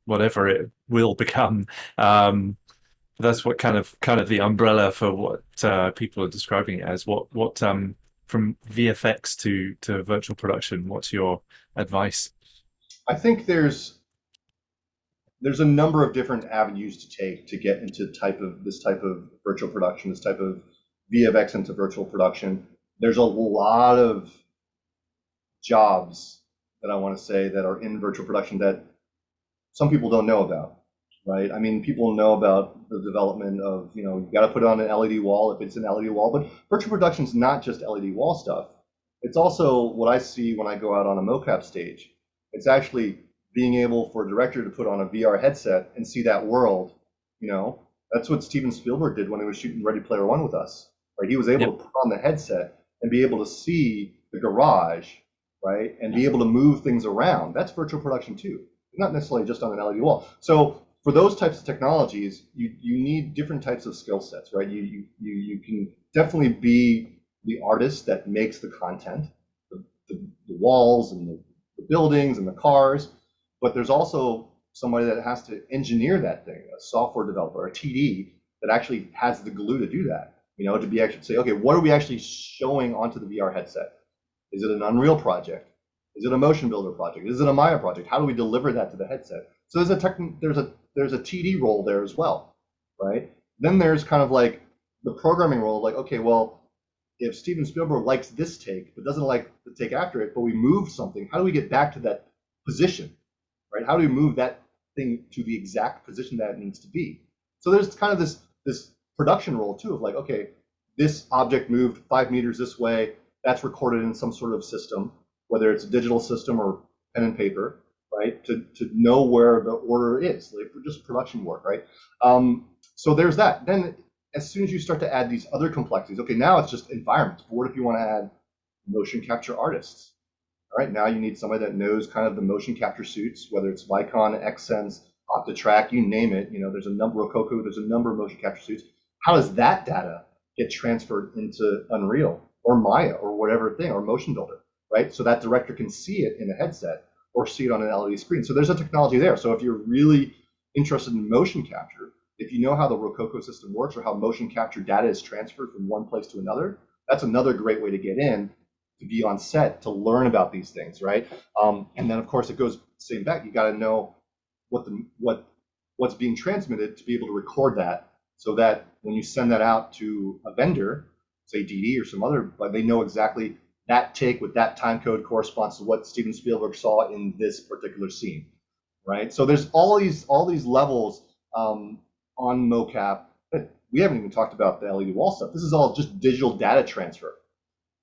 Speaker 1: whatever it will become. That's what kind of the umbrella for what people are describing it as. What from VFX to virtual production? What's your advice?
Speaker 2: I think there's a number of different avenues to take to get into this type of virtual production, this type of VFX into virtual production. There's a lot of jobs that I want to say that are in virtual production that some people don't know about, right? I mean, people know about the development of, you got to put it on an LED wall if it's an LED wall, but virtual production is not just LED wall stuff. It's also what I see when I go out on a mocap stage. It's actually being able for a director to put on a VR headset and see that world. That's what Steven Spielberg did when he was shooting Ready Player One with us, right? He was able to put on the headset and be able to see the garage, right? And be able to move things around. That's virtual production too, not necessarily just on an LED wall. So for those types of technologies, you need different types of skill sets, right? You can definitely be the artist that makes the content, the walls and the buildings and the cars, but there's also somebody that has to engineer that thing, a software developer, a TD that actually has the glue to do that, to be actually say, okay, what are we actually showing onto the VR headset? Is it an Unreal project? Is it a motion builder project? Is it a Maya project? How do we deliver that to the headset? So there's a TD role there as well, right? Then there's kind of like the programming role, like, okay, well, if Steven Spielberg likes this take but doesn't like the take after it, but we moved something, how do we get back to that position, right? How do we move that thing to the exact position that it needs to be? So there's kind of this production role too of like, okay, this object moved 5 meters this way. That's recorded in some sort of system, whether it's a digital system or pen and paper, right? To know where the order is, like for just production work, right? So there's that. Then as soon as you start to add these other complexities, okay, now it's just environments. But what if you want to add motion capture artists? All right, now you need somebody that knows kind of the motion capture suits, whether it's Vicon, Xsense, OptiTrack, you name it. There's a number of Coco, there's a number of motion capture suits. How does that data get transferred into Unreal or Maya or whatever thing, or Motion Builder? right? So that director can see it in a headset or see it on an LED screen. So there's a technology there. So if you're really interested in motion capture, if you know how the Rococo system works or how motion capture data is transferred from one place to another, that's another great way to get in, to be on set, to learn about these things, right? And then of course it goes same back. You got to know what's being transmitted to be able to record that, so that when you send that out to a vendor, say DD or some other, but they know exactly that take with that time code corresponds to what Steven Spielberg saw in this particular scene, right? So there's all these levels on mocap. We haven't even talked about the LED wall stuff. This is all just digital data transfer,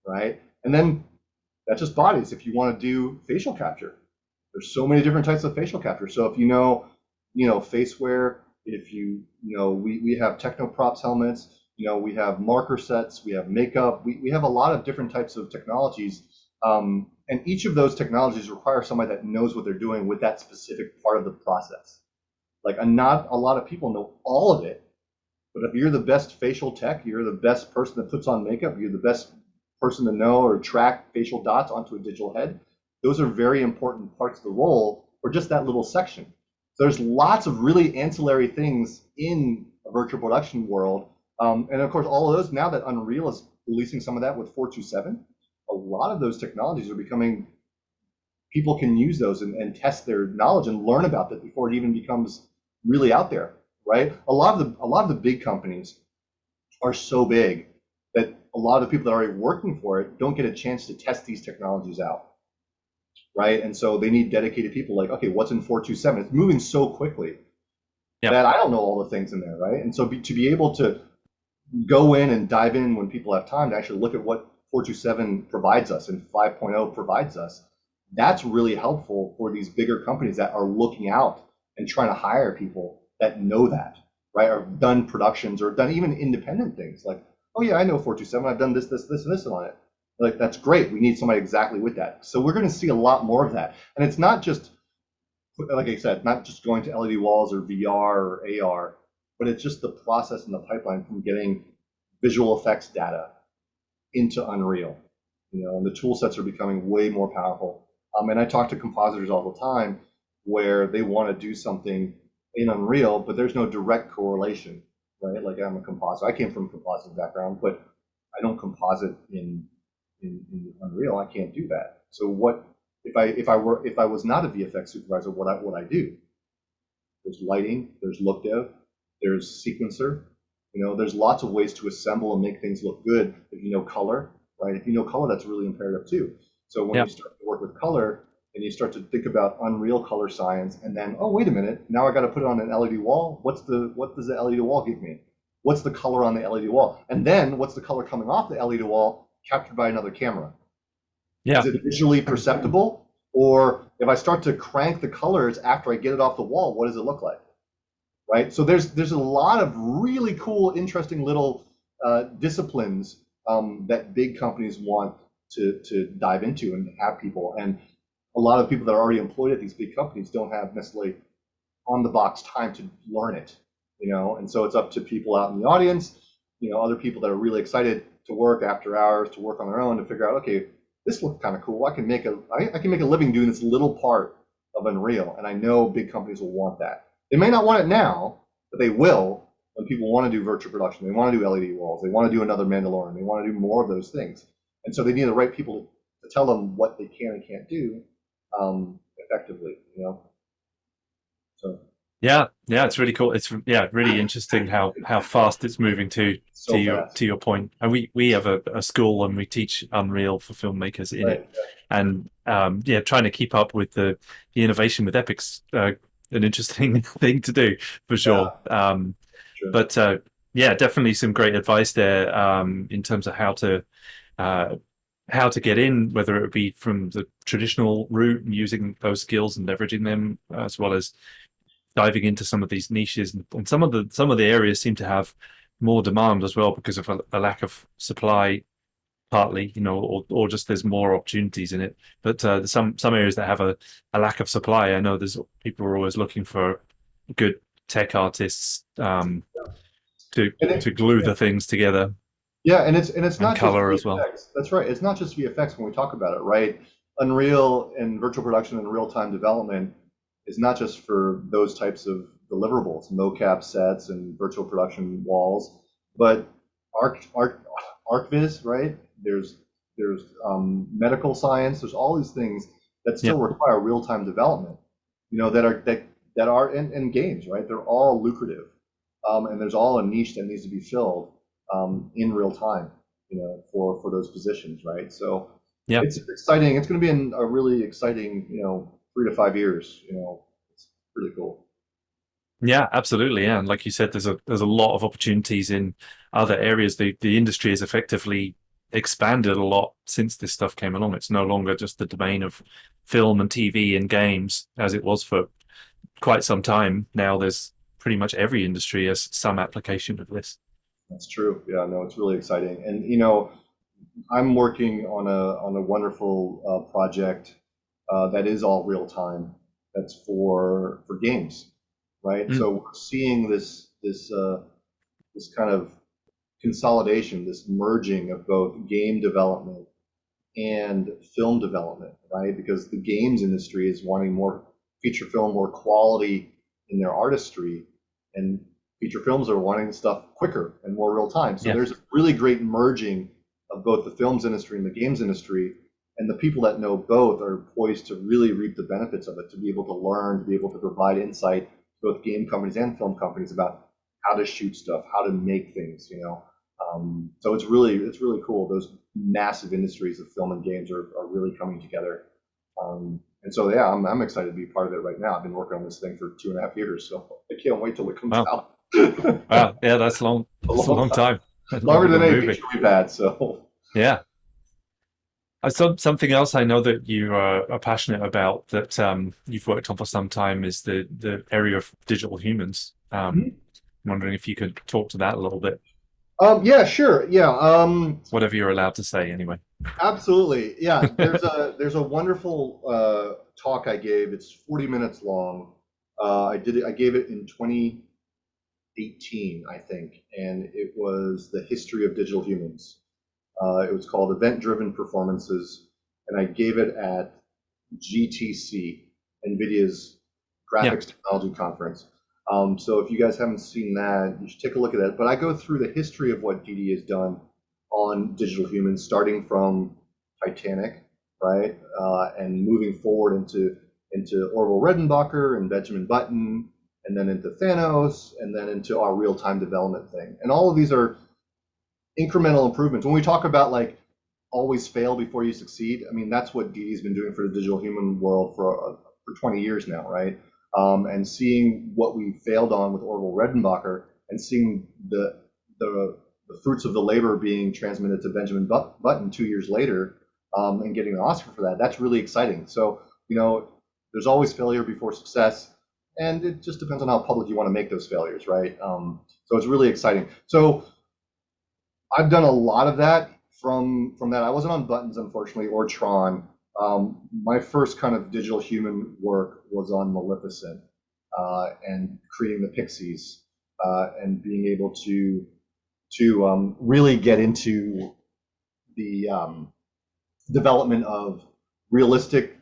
Speaker 2: right? And then that's just bodies. If you want to do facial capture, there's so many different types of facial capture. So if you know face wear, if we have technoprops helmets, we have marker sets, we have makeup, we have a lot of different types of technologies. And each of those technologies require somebody that knows what they're doing with that specific part of the process. Like, not a lot of people know all of it, but if you're the best facial tech, you're the best person that puts on makeup, you're the best person to know or track facial dots onto a digital head, those are very important parts of the role for just that little section. So there's lots of really ancillary things in a virtual production world. And of course, all of those, now that Unreal is releasing some of that with 427, a lot of those technologies are becoming, people can use those and test their knowledge and learn about it before it even becomes really out there, right? A lot of the big companies are so big that a lot of the people that are already working for it don't get a chance to test these technologies out, right? And so they need dedicated people like, okay, what's in 427? It's moving so quickly that I don't know all the things in there, right? And so to be able to go in and dive in when people have time to actually look at what 427 provides us and 5.0 provides us, that's really helpful for these bigger companies that are looking out and trying to hire people that know that, right? Or done productions or done even independent things like, oh yeah, I know 427, I've done this, and this on it. Like, that's great. We need somebody exactly with that. So we're going to see a lot more of that. And it's not just, like I said, not just going to LED walls or VR or AR, but it's just the process and the pipeline from getting visual effects data into Unreal. And the tool sets are becoming way more powerful. And I talk to compositors all the time where they want to do something in Unreal, but there's no direct correlation, right? Like, I'm a compositor. I came from a composite background, but I don't composite in Unreal. I can't do that. So what if I was not a VFX supervisor? What would I do? There's lighting, there's look dev, there's sequencer. There's lots of ways to assemble and make things look good if you know color, right? If you know color, that's really imperative too. So when you start to work with color and you start to think about Unreal color science, and then, oh, wait a minute, now I got to put it on an LED wall. What does the LED wall give me? What's the color on the LED wall? And then what's the color coming off the LED wall captured by another camera?
Speaker 1: Yeah.
Speaker 2: Is it visually perceptible? Or if I start to crank the colors after I get it off the wall, what does it look like? Right? So there's a lot of really cool, interesting little disciplines that big companies want to dive into and have people. And a lot of people that are already employed at these big companies don't have necessarily on the box time to learn it, and so it's up to people out in the audience, other people that are really excited to work after hours, to work on their own, to figure out, okay, this looks kind of cool. I can make a living doing this little part of Unreal, and I know big companies will want that. They may not want it now, but they will when people want to do virtual production. They want to do LED walls. They want to do another Mandalorian. They want to do more of those things. And so they need the right people to tell them what they can and can't do effectively, So
Speaker 1: yeah, it's really cool. It's really interesting how fast it's moving to your point. And we have a school and we teach Unreal for filmmakers in it, and trying to keep up with the innovation with Epic's an interesting thing to do for sure. But definitely some great advice there in terms of how to get in, whether it be from the traditional route and using those skills and leveraging them, as well as diving into some of these niches. And some of the areas seem to have more demand as well because of a lack of supply, partly, or just there's more opportunities in it. But there's some areas that have a lack of supply. I know there's people are always looking for good tech artists to glue the things together.
Speaker 2: Yeah, and it's
Speaker 1: and
Speaker 2: not just
Speaker 1: color as well.
Speaker 2: VFX. That's right. It's not just VFX when we talk about it, right? Unreal and virtual production and real-time development is not just for those types of deliverables, mocap sets and virtual production walls, but ArcViz, right? There's medical science. There's all these things that
Speaker 1: Yeah,
Speaker 2: still require real-time development, that are in games, right? They're all lucrative, and there's all a niche that needs to be filled in real time, for those positions, right? So
Speaker 1: yeah.
Speaker 2: it's exciting. It's going to be a really exciting, 3 to 5 years. It's really cool.
Speaker 1: Yeah, absolutely. Yeah, and like you said, there's a lot of opportunities in other areas. The industry has effectively expanded a lot since this stuff came along. It's no longer just the domain of film and TV and games as it was for quite some time. Now there's pretty much every industry has some application of this.
Speaker 2: That's true. Yeah, no, it's really exciting. And I'm working on a wonderful project that is all real time. That's for games, right?
Speaker 1: Mm,
Speaker 2: So we're seeing this kind of consolidation, this merging of both game development and film development, right? Because the games industry is wanting more feature film, more quality in their artistry, and feature films are wanting stuff quicker and more real time. So
Speaker 1: yeah,
Speaker 2: there's a really great merging of both the films industry and the games industry, and the people that know both are poised to really reap the benefits of it, to be able to learn, to be able to provide insight to both game companies and film companies about how to shoot stuff, how to make things. So it's really cool. Those massive industries of film and games are really coming together. And so yeah, I'm excited to be part of it right now. I've been working on this thing for 2.5 years, so I can't wait till it comes
Speaker 1: wow,
Speaker 2: out. A
Speaker 1: wow, yeah, that's long. That's a
Speaker 2: long
Speaker 1: long
Speaker 2: time,
Speaker 1: time.
Speaker 2: longer
Speaker 1: Longer
Speaker 2: than
Speaker 1: than
Speaker 2: any
Speaker 1: movie.
Speaker 2: feature we've had. So
Speaker 1: Yeah. Something else I know that you are passionate about that you've worked on for some time is the area of digital humans. I'm wondering if you could talk to that a little bit,
Speaker 2: yeah, sure, yeah,
Speaker 1: whatever you're allowed to say, anyway.
Speaker 2: absolutely, yeah. There's a wonderful talk I gave. It's 40 minutes long. I gave it in 2018, I think, and it was the history of digital humans. It was called Event Driven Performances, and I gave it at GTC, NVIDIA's
Speaker 1: Yeah,
Speaker 2: Graphics Technology Conference. So if you guys haven't seen that, you should take a look at that. But I go through the history of what DD has done on digital humans, starting from Titanic, right, and moving forward into Orville Redenbacher and Benjamin Button, and then into Thanos, and then into our real-time development thing. And all of these are incremental improvements. When we talk about like always fail before you succeed, I mean that's what DD's been doing for the digital human world for 20 years now, right? And seeing what we failed on with Orville Redenbacher, and seeing the fruits of the labor being transmitted to Benjamin Button 2 years later, and getting an Oscar for that. That's really exciting. So there's always failure before success, and it just depends on how public you want to make those failures, right? So it's really exciting. So I've done a lot of that from that. I wasn't on Buttons, unfortunately, or Tron. My first kind of digital human work was on Maleficent, and creating the Pixies, and being able to really get into the development of realistic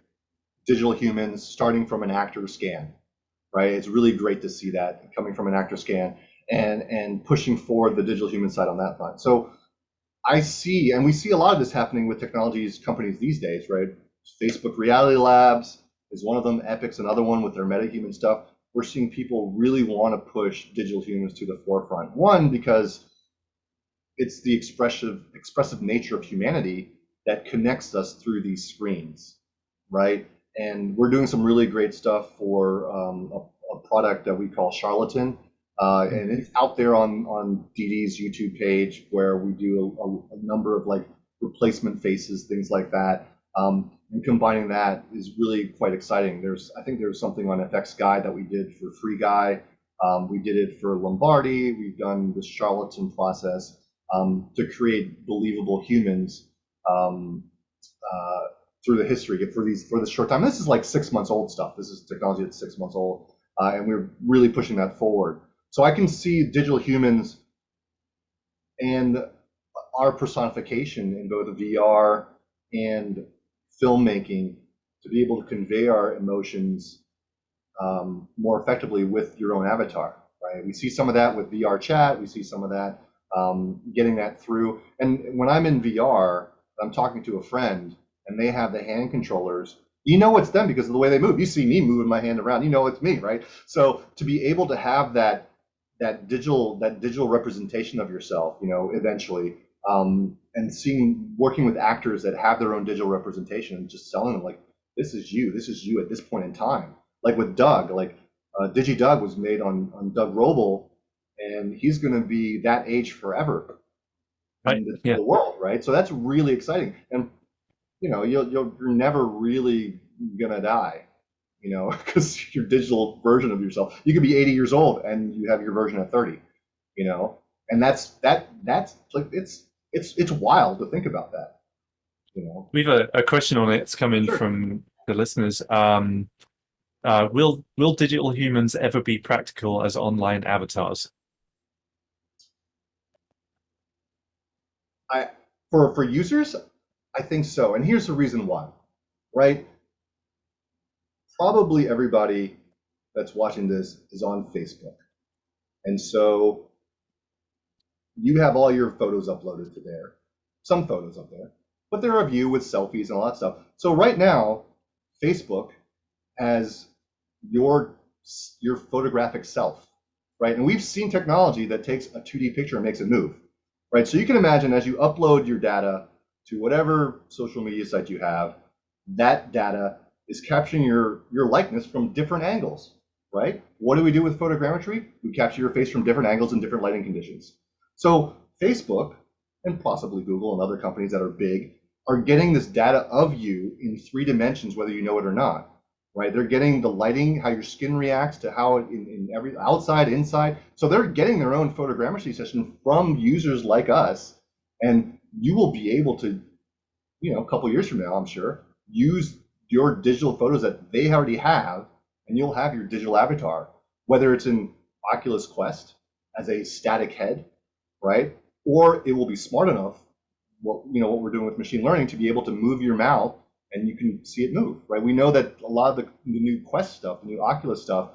Speaker 2: digital humans, starting from an actor scan. Right, it's really great to see that coming from an actor scan, and pushing forward the digital human side on that front. So I see, and we see a lot of this happening with technologies companies these days, right? Facebook Reality Labs is one of them. Epic's another one with their metahuman stuff. We're seeing people really want to push digital humans to the forefront. One, because it's the expressive nature of humanity that connects us through these screens, right? And we're doing some really great stuff for a product that we call Charlatan, and it's out there on DD's YouTube page, where we do a number of like replacement faces, things like that. And combining that is really quite exciting. I think there's something on FX Guide that we did for Free Guy. We did it for Lombardi. We've done the Charlatan process, to create believable humans, um, through the history for this short time. This is like 6 months old stuff. This is technology that's 6 months old, and we're really pushing that forward. So I can see digital humans and our personification in both VR and filmmaking to be able to convey our emotions more effectively with your own avatar, right? We see some of that with VR chat. We see some of that getting that through. And when I'm in VR, I'm talking to a friend and they have the hand controllers. You know it's them because of the way they move. You see me moving my hand around, you know it's me, right? So to be able to have that digital representation of yourself, you know, eventually, and working with actors that have their own digital representation and just selling them like this is you at this point in time. Like with Doug, like Digi Doug was made on Doug Roble, and he's going to be that age forever
Speaker 1: Right.
Speaker 2: in
Speaker 1: Yeah.
Speaker 2: the world, right? So that's really exciting, and you know you're never really gonna die, you know, because your digital version of yourself. You could be 80 years old and you have your version at 30, you know, and that's like it's wild to think about that, you know.
Speaker 1: We have a question on it. It's come in
Speaker 2: Sure.
Speaker 1: from the listeners. Will digital humans ever be practical as online avatars?
Speaker 2: I for users, I think so, and here's the reason why, right? Probably everybody that's watching this is on Facebook, and so you have all your photos uploaded to there, some photos up there, but they're of you with selfies and all that stuff. So right now, Facebook has your your photographic self, right? And we've seen technology that takes a 2D picture and makes it move, right? So you can imagine as you upload your data to whatever social media site you have, that data is capturing your likeness from different angles, right? What do we do with photogrammetry? We capture your face from different angles and different lighting conditions. So Facebook and possibly Google and other companies that are big are getting this data of you in 3 dimensions, whether you know it or not, right? They're getting the lighting, how your skin reacts to how it in every outside, inside. So they're getting their own photogrammetry session from users like us, and you will be able to, you know, a couple years from now, I'm sure, use your digital photos that they already have, and you'll have your digital avatar, whether it's in Oculus Quest as a static head, right? Or it will be smart enough, what we're doing with machine learning, to be able to move your mouth and you can see it move, right? We know that a lot of the new Quest stuff, the new Oculus stuff,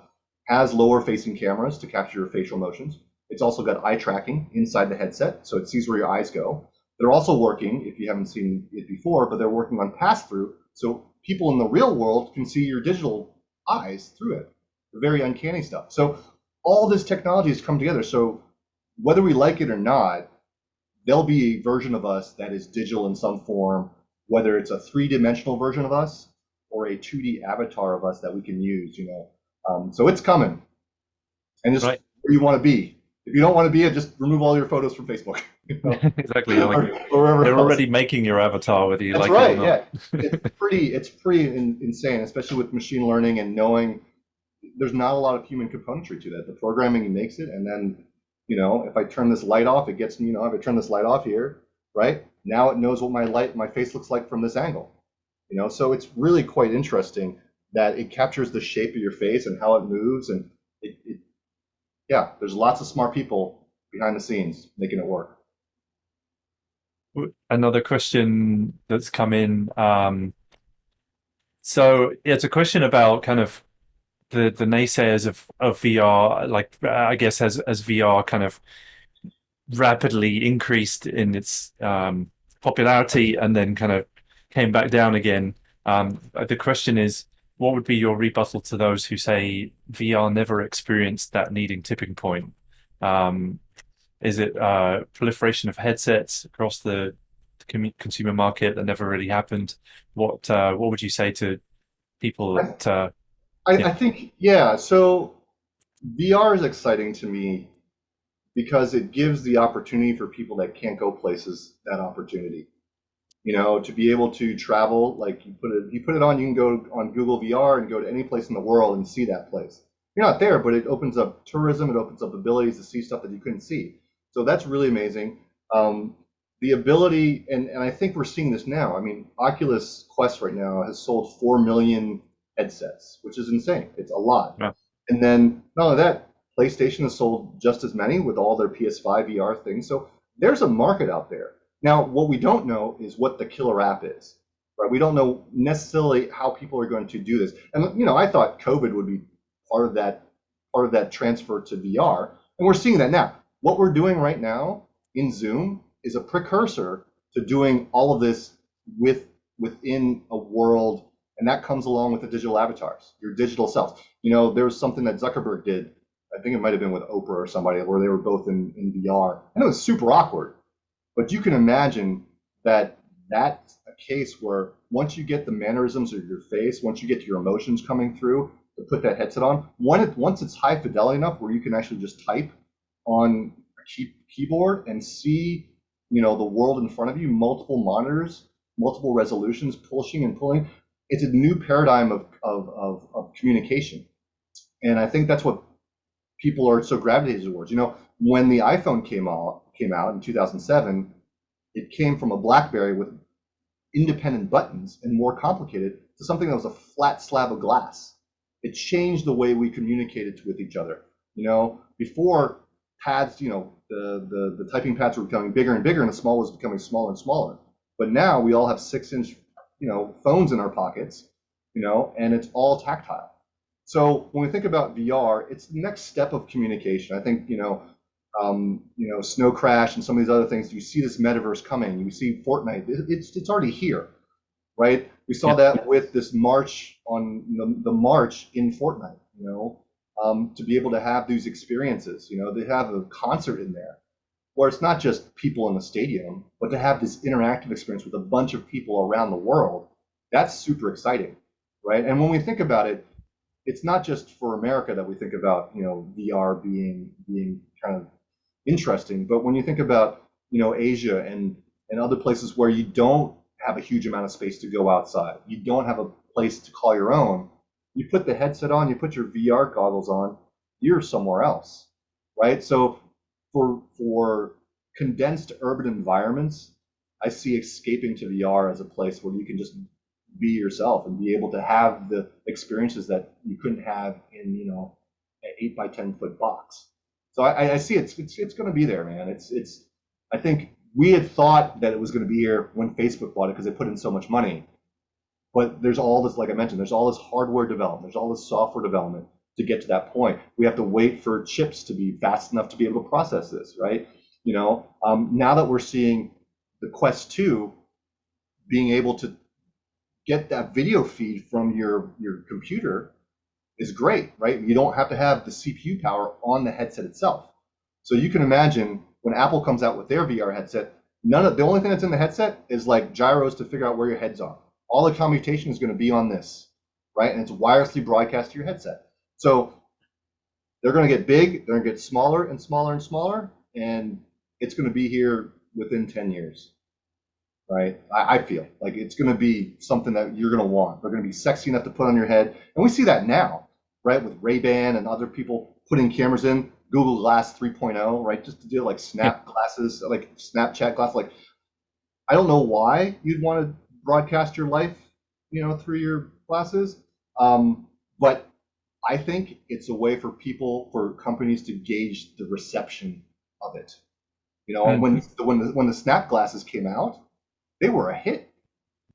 Speaker 2: has lower facing cameras to capture your facial motions. It's also got eye tracking inside the headset, so it sees where your eyes go. They're also working, if you haven't seen it before, but they're working on pass-through, so people in the real world can see your digital eyes through it. Very uncanny stuff. So all this technology has come together. So whether we like it or not, there'll be a version of us that is digital in some form, whether it's a 3-dimensional version of us or a 2D avatar of us that we can use, you know. So it's coming, and just
Speaker 1: Right.
Speaker 2: where you want to be. If you don't want to be it, just remove all your photos from Facebook, you know,
Speaker 1: Exactly. Like
Speaker 2: or wherever
Speaker 1: they're
Speaker 2: else.
Speaker 1: already making your avatar, whether you
Speaker 2: That's
Speaker 1: like it or
Speaker 2: right.
Speaker 1: not.
Speaker 2: Yeah, it's pretty insane, especially with machine learning and knowing there's not a lot of human componentry to that. The programming makes it, and then, you know, if I turn this light off, it gets, you know, if I turn this light off here, right? Now it knows what my face looks like from this angle, you know. So it's really quite interesting that it captures the shape of your face and how it moves, and yeah, there's lots of smart people behind the scenes making it work.
Speaker 1: Another question that's come in. So it's a question about kind of the naysayers of VR, like I guess as VR kind of rapidly increased in its popularity and then kind of came back down again. The question is, what would be your rebuttal to those who say VR never experienced that needing tipping point? Is it proliferation of headsets across the consumer market that never really happened? What would you say to people
Speaker 2: I,
Speaker 1: that
Speaker 2: I
Speaker 1: yeah,
Speaker 2: think, yeah. So VR is exciting to me because it gives the opportunity for people that can't go places that opportunity. You know, to be able to travel, like you put it on, you can go on Google VR and go to any place in the world and see that place. You're not there, but it opens up tourism, it opens up abilities to see stuff that you couldn't see. So that's really amazing. The ability, and I think we're seeing this now. I mean, Oculus Quest right now has sold 4 million headsets, which is insane. It's a lot.
Speaker 1: yeah,
Speaker 2: And then not only that, PlayStation has sold just as many with all their PS5 VR things. So there's a market out there. Now, what we don't know is what the killer app is, right? We don't know necessarily how people are going to do this. And I thought COVID would be part of that transfer to VR, and we're seeing that now. What we're doing right now in Zoom is a precursor to doing all of this within a world, and that comes along with the digital avatars, your digital selves. There was something that Zuckerberg did. I think it might have been with Oprah or somebody, where they were both in VR, and it was super awkward. But you can imagine that that's a case where once you get the mannerisms of your face, once you get your emotions coming through to put that headset on, once it's high fidelity enough where you can actually just type on a keyboard and see, the world in front of you, multiple monitors, multiple resolutions, pushing and pulling. It's a new paradigm of communication. And I think that's what people are so gravitated towards. When the iPhone came out in 2007, it came from a BlackBerry with independent buttons and more complicated to something that was a flat slab of glass. It changed the way we communicated with each other. Before pads, the typing pads were becoming bigger and bigger, and the small was becoming smaller and smaller. But now we all have 6-inch, phones in our pockets, and it's all tactile. So when we think about VR, it's the next step of communication. I think, Snow Crash and some of these other things, you see this metaverse coming. You see Fortnite, it's already here, right? We saw that with this march on the march in Fortnite, to be able to have these experiences. They have a concert in there where it's not just people in the stadium, but to have this interactive experience with a bunch of people around the world. That's super exciting, right? And when we think about it, it's not just for America that we think about, VR being kind of interesting, but when you think about, Asia and other places where you don't have a huge amount of space to go outside, you don't have a place to call your own, you put the headset on, you put your VR goggles on, you're somewhere else, right? So for condensed urban environments, I see escaping to VR as a place where you can just be yourself and be able to have the experiences that you couldn't have in an 8 by 10 foot box. So I see it's going to be there, man. It's I think we had thought that it was going to be here when Facebook bought it because they put in so much money. But there's all this, like I mentioned, there's all this hardware development, there's all this software development to get to that point. We have to wait for chips to be fast enough to be able to process this, right? Now that we're seeing the Quest 2 being able to get that video feed from your computer is great, right? You don't have to have the CPU power on the headset itself. So you can imagine when Apple comes out with their VR headset, the only thing that's in the headset is like gyros to figure out where your heads are. All the computation is going to be on this, right? And it's wirelessly broadcast to your headset. So they're going to get big, they're going to get smaller and smaller and smaller, and it's going to be here within 10 years. Right? I feel like it's going to be something that you're going to want. They're going to be sexy enough to put on your head. And we see that now, right? With Ray-Ban and other people putting cameras in, Google Glass 3.0, right? Just to do like Snap glasses, like Snapchat glass. Like, I don't know why you'd want to broadcast your life, through your glasses. But I think it's a way for companies to gauge the reception of it. And when the Snap glasses came out, they were a hit,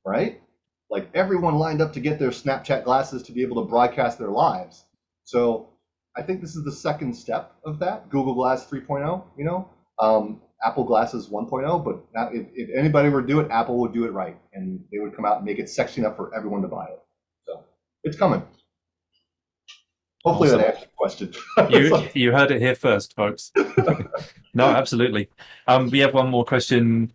Speaker 2: right? Like everyone lined up to get their Snapchat glasses to be able to broadcast their lives. So I think this is the second step of that. Google Glass 3.0, Apple Glasses 1.0. But now if anybody were to do it, Apple would do it right, and they would come out and make it sexy enough for everyone to buy it. So it's coming. Hopefully that answers the question.
Speaker 1: You heard it here first, folks. No, absolutely. We have one more question.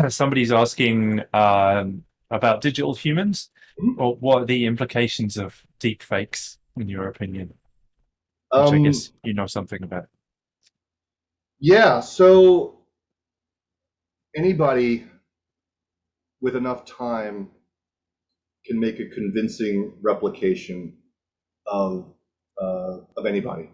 Speaker 1: Somebody's asking about digital humans, or what are the implications of deep fakes, in your opinion? Which I guess you know something about.
Speaker 2: Yeah, so anybody with enough time can make a convincing replication of anybody.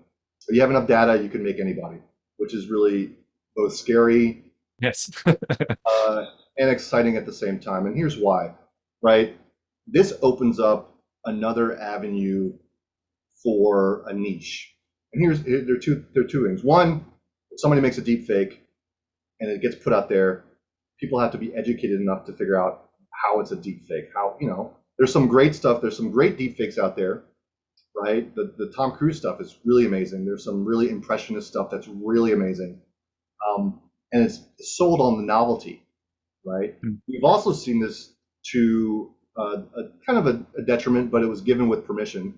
Speaker 2: If you have enough data, you can make anybody, which is really both scary,
Speaker 1: yes,
Speaker 2: and exciting at the same time. And here's why, right? This opens up another avenue for a niche. And there are two things. One, if somebody makes a deep fake and it gets put out there, people have to be educated enough to figure out how it's a deep fake. How, there's some great stuff. There's some great deep fakes out there, right? The Tom Cruise stuff is really amazing. There's some really impressionist stuff that's really amazing. And it's sold on the novelty, right?
Speaker 1: Mm.
Speaker 2: We've also seen this to a kind of a detriment, but it was given with permission,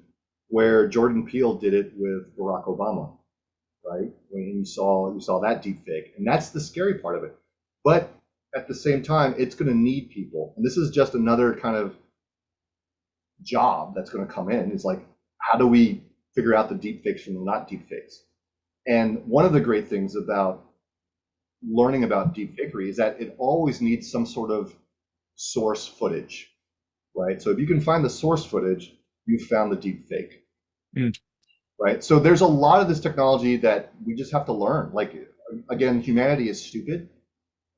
Speaker 2: where Jordan Peele did it with Barack Obama, right? When you saw that deep fake, and that's the scary part of it. But at the same time, it's going to need people, and this is just another kind of job that's going to come in. It's like, how do we figure out the deep fakes from the not deep fakes? And one of the great things about learning about deep fakery is that it always needs some sort of source footage, right? So if you can find the source footage, you've found the deep fake, right? So there's a lot of this technology that we just have to learn. Like, again, humanity is stupid.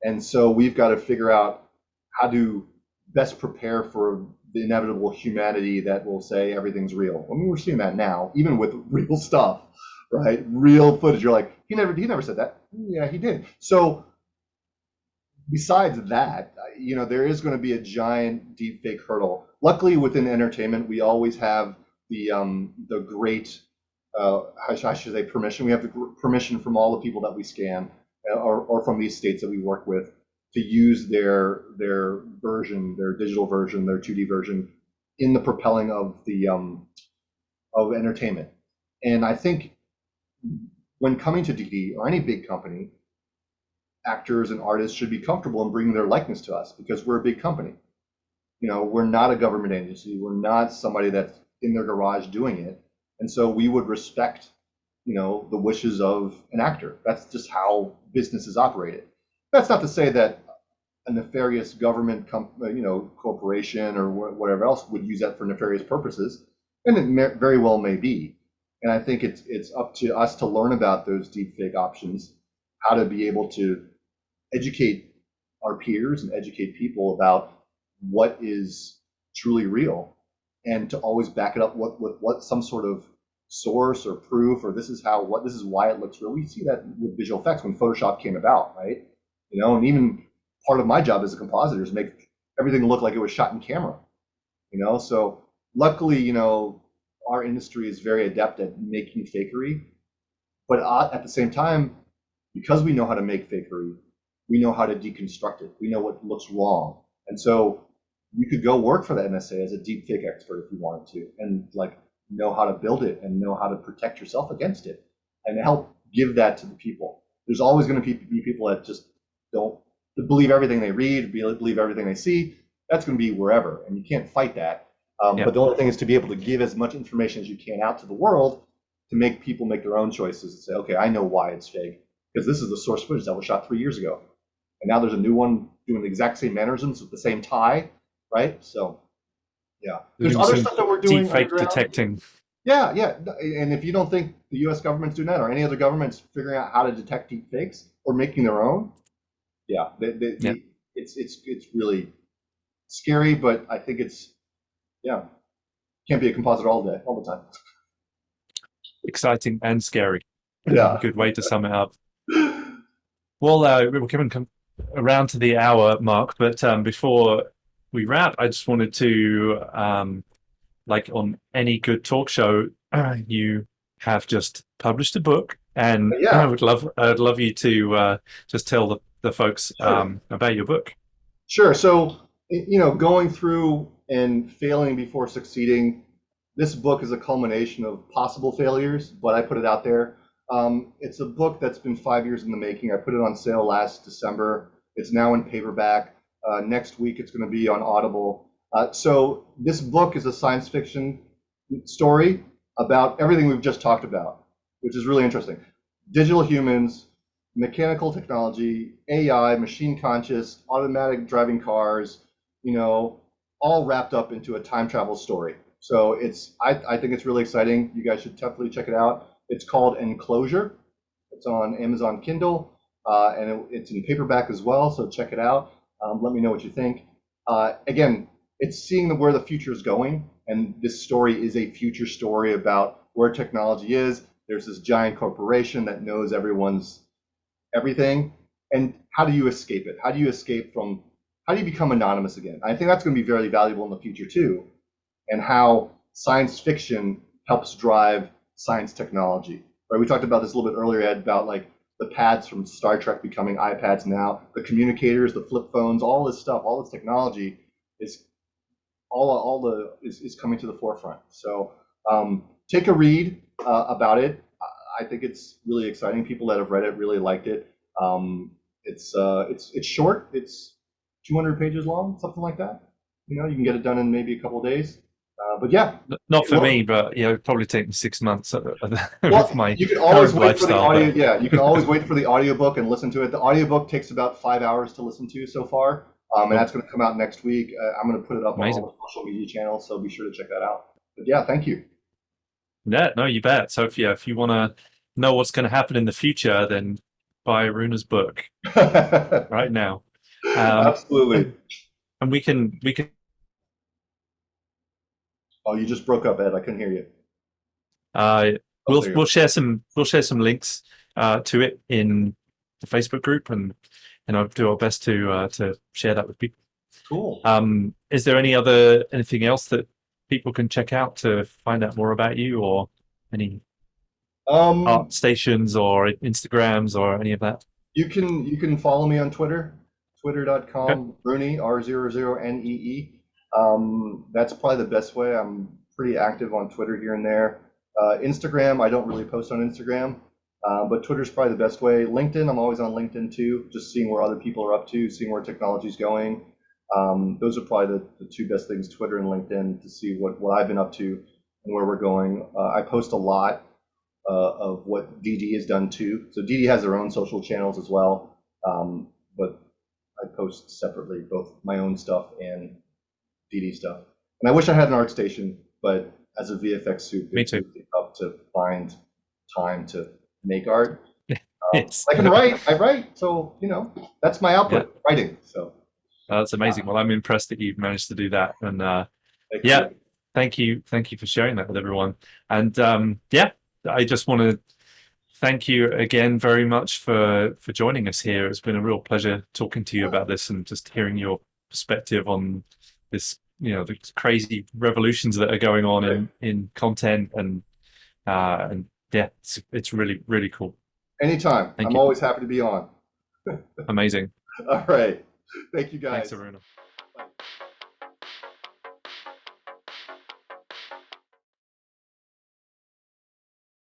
Speaker 2: And so we've got to figure out how to best prepare for the inevitable humanity that will say everything's real. I mean, we're seeing that now, even with real stuff, right? Real footage. You're like, he never said that. Yeah, he did. So besides that, there is going to be a giant deepfake hurdle. Luckily, within entertainment, we always have the great, I should say, permission. We have the permission from all the people that we scan, or from these states that we work with, to use their version, their digital version, their 2D version, in the propelling of the of entertainment. And I think when coming to DD or any big company, actors and artists should be comfortable in bringing their likeness to us, because we're a big company. We're not a government agency. We're not somebody that's in their garage doing it. And so we would respect, the wishes of an actor. That's just how business is operated. That's not to say that a nefarious government, corporation or whatever else would use that for nefarious purposes, and it very well may be. And I think it's up to us to learn about those deepfake options, how to be able to educate our peers and educate people about what is truly real, and to always back it up with what some sort of source or proof, or this is why it looks real. We see that with visual effects when Photoshop came about, right? And even part of my job as a compositor is make everything look like it was shot in camera. So luckily, our industry is very adept at making fakery, but at the same time, because we know how to make fakery, we know how to deconstruct it. We know what looks wrong. And so you could go work for the NSA as a deepfake expert if you wanted to, and know how to build it and know how to protect yourself against it, and help give that to the people. There's always going to be people that just don't believe everything they read, believe everything they see. That's going to be wherever, and you can't fight that. But the only thing is to be able to give as much information as you can out to the world, to make people make their own choices and say, okay, I know why it's fake, because this is the source footage that was shot 3 years ago. And now there's a new one doing the exact same mannerisms with the same tie, right? So, yeah. There's other stuff that we're doing.
Speaker 1: Deepfake detecting.
Speaker 2: Yeah. And if you don't think the U.S. government's doing that, or any other government's figuring out how to detect deep fakes or making their own, it's really scary. But I think can't be a compositor all the time.
Speaker 1: Exciting and scary.
Speaker 2: Yeah.
Speaker 1: Good way to sum it up. Well, we're coming around to the hour mark, but before we wrap, I just wanted to, like on any good talk show, you have just published a book, and I would love you to just tell the folks about your book. Sure.
Speaker 2: So, going through and failing before succeeding, this book is a culmination of possible failures, but I put it out there. It's a book that's been 5 years in the making. I put it on sale last December. It's now in paperback. Next week, it's going to be on Audible. So this book is a science fiction story about everything we've just talked about, which is really interesting. Digital humans, mechanical technology, AI, machine conscious, automatic driving cars, all wrapped up into a time travel story. So I think it's really exciting. You guys should definitely check it out. It's called Enclosure. It's on Amazon Kindle, and it's in paperback as well. So check it out. Let me know what you think. Again, it's seeing where the future is going, and this story is a future story about where technology is. There's this giant corporation that knows everyone's everything, and how do you escape it? How do you escape from? How do you become anonymous again? I think that's going to be very valuable in the future too, and how science fiction helps drive science technology. Right? We talked about this a little bit earlier, Ed, about like the pads from Star Trek becoming iPads now, the communicators, the flip phones, all this stuff, all this technology is is coming to the forefront. So take a read about it. I think it's really exciting. People that have read it really liked it. It's short. It's 200 pages long, something like that. You know, you can get it done in maybe a couple of days. But yeah,
Speaker 1: Not for me, but it'd probably take me 6 months
Speaker 2: well,
Speaker 1: with my
Speaker 2: you can always
Speaker 1: current
Speaker 2: wait for the
Speaker 1: lifestyle.
Speaker 2: audio.
Speaker 1: But
Speaker 2: Yeah, you can always wait for the audiobook and listen to it. The audiobook takes about 5 hours to listen to so far, and that's going to come out next week. I'm going to put it up on
Speaker 1: amazing.
Speaker 2: all the social media channels, so be sure to check that out. But yeah, thank you.
Speaker 1: Yeah, no, you bet. So if you want to know what's going to happen in the future, then buy Aruna's book right now.
Speaker 2: Absolutely.
Speaker 1: And we can
Speaker 2: Oh, you just broke up, Ed. I couldn't hear you.
Speaker 1: uh,
Speaker 2: Oh, there you
Speaker 1: we'll
Speaker 2: go.
Speaker 1: share some links to it in the Facebook group, and I'll do our best to share that with people.
Speaker 2: Cool.
Speaker 1: Is there anything else that people can check out to find out more about you, or any
Speaker 2: Um,
Speaker 1: art stations or Instagrams or any of that?
Speaker 2: you can follow me on Twitter,
Speaker 1: Okay,
Speaker 2: twitter.com, Rooney, R00NEE. That's probably the best way. I'm pretty active on Twitter here and there. Instagram, I don't really post on Instagram, but Twitter's probably the best way. LinkedIn, I'm always on LinkedIn too, just seeing where other people are up to, seeing where technology's going. Those are probably the two best things, Twitter and LinkedIn, to see what I've been up to and where we're going. I post a lot of what DD has done too. So DD has their own social channels as well, but I post separately both my own stuff and DD stuff. And I wish I had an art station, but as a VFX soup,
Speaker 1: me
Speaker 2: it's
Speaker 1: too.
Speaker 2: really tough to find time to make art.
Speaker 1: Yes.
Speaker 2: I can write, I write, so that's my
Speaker 1: Yeah,
Speaker 2: output, writing. So
Speaker 1: that's amazing.
Speaker 2: uh,
Speaker 1: Well, I'm impressed that you've managed to do that, and
Speaker 2: thank
Speaker 1: yeah,
Speaker 2: you.
Speaker 1: thank you for sharing that with everyone. And yeah, I just want to thank you again very much for joining us here. It's been a real pleasure talking to you about this and just hearing your perspective on this, the crazy revolutions that are going on
Speaker 2: Right.
Speaker 1: in content, and yeah, it's really really cool.
Speaker 2: Anytime.
Speaker 1: Thank
Speaker 2: I'm
Speaker 1: you.
Speaker 2: always happy to be on.
Speaker 1: Amazing.
Speaker 2: All right. Thank you
Speaker 1: Thanks,
Speaker 2: guys.
Speaker 1: Aruna.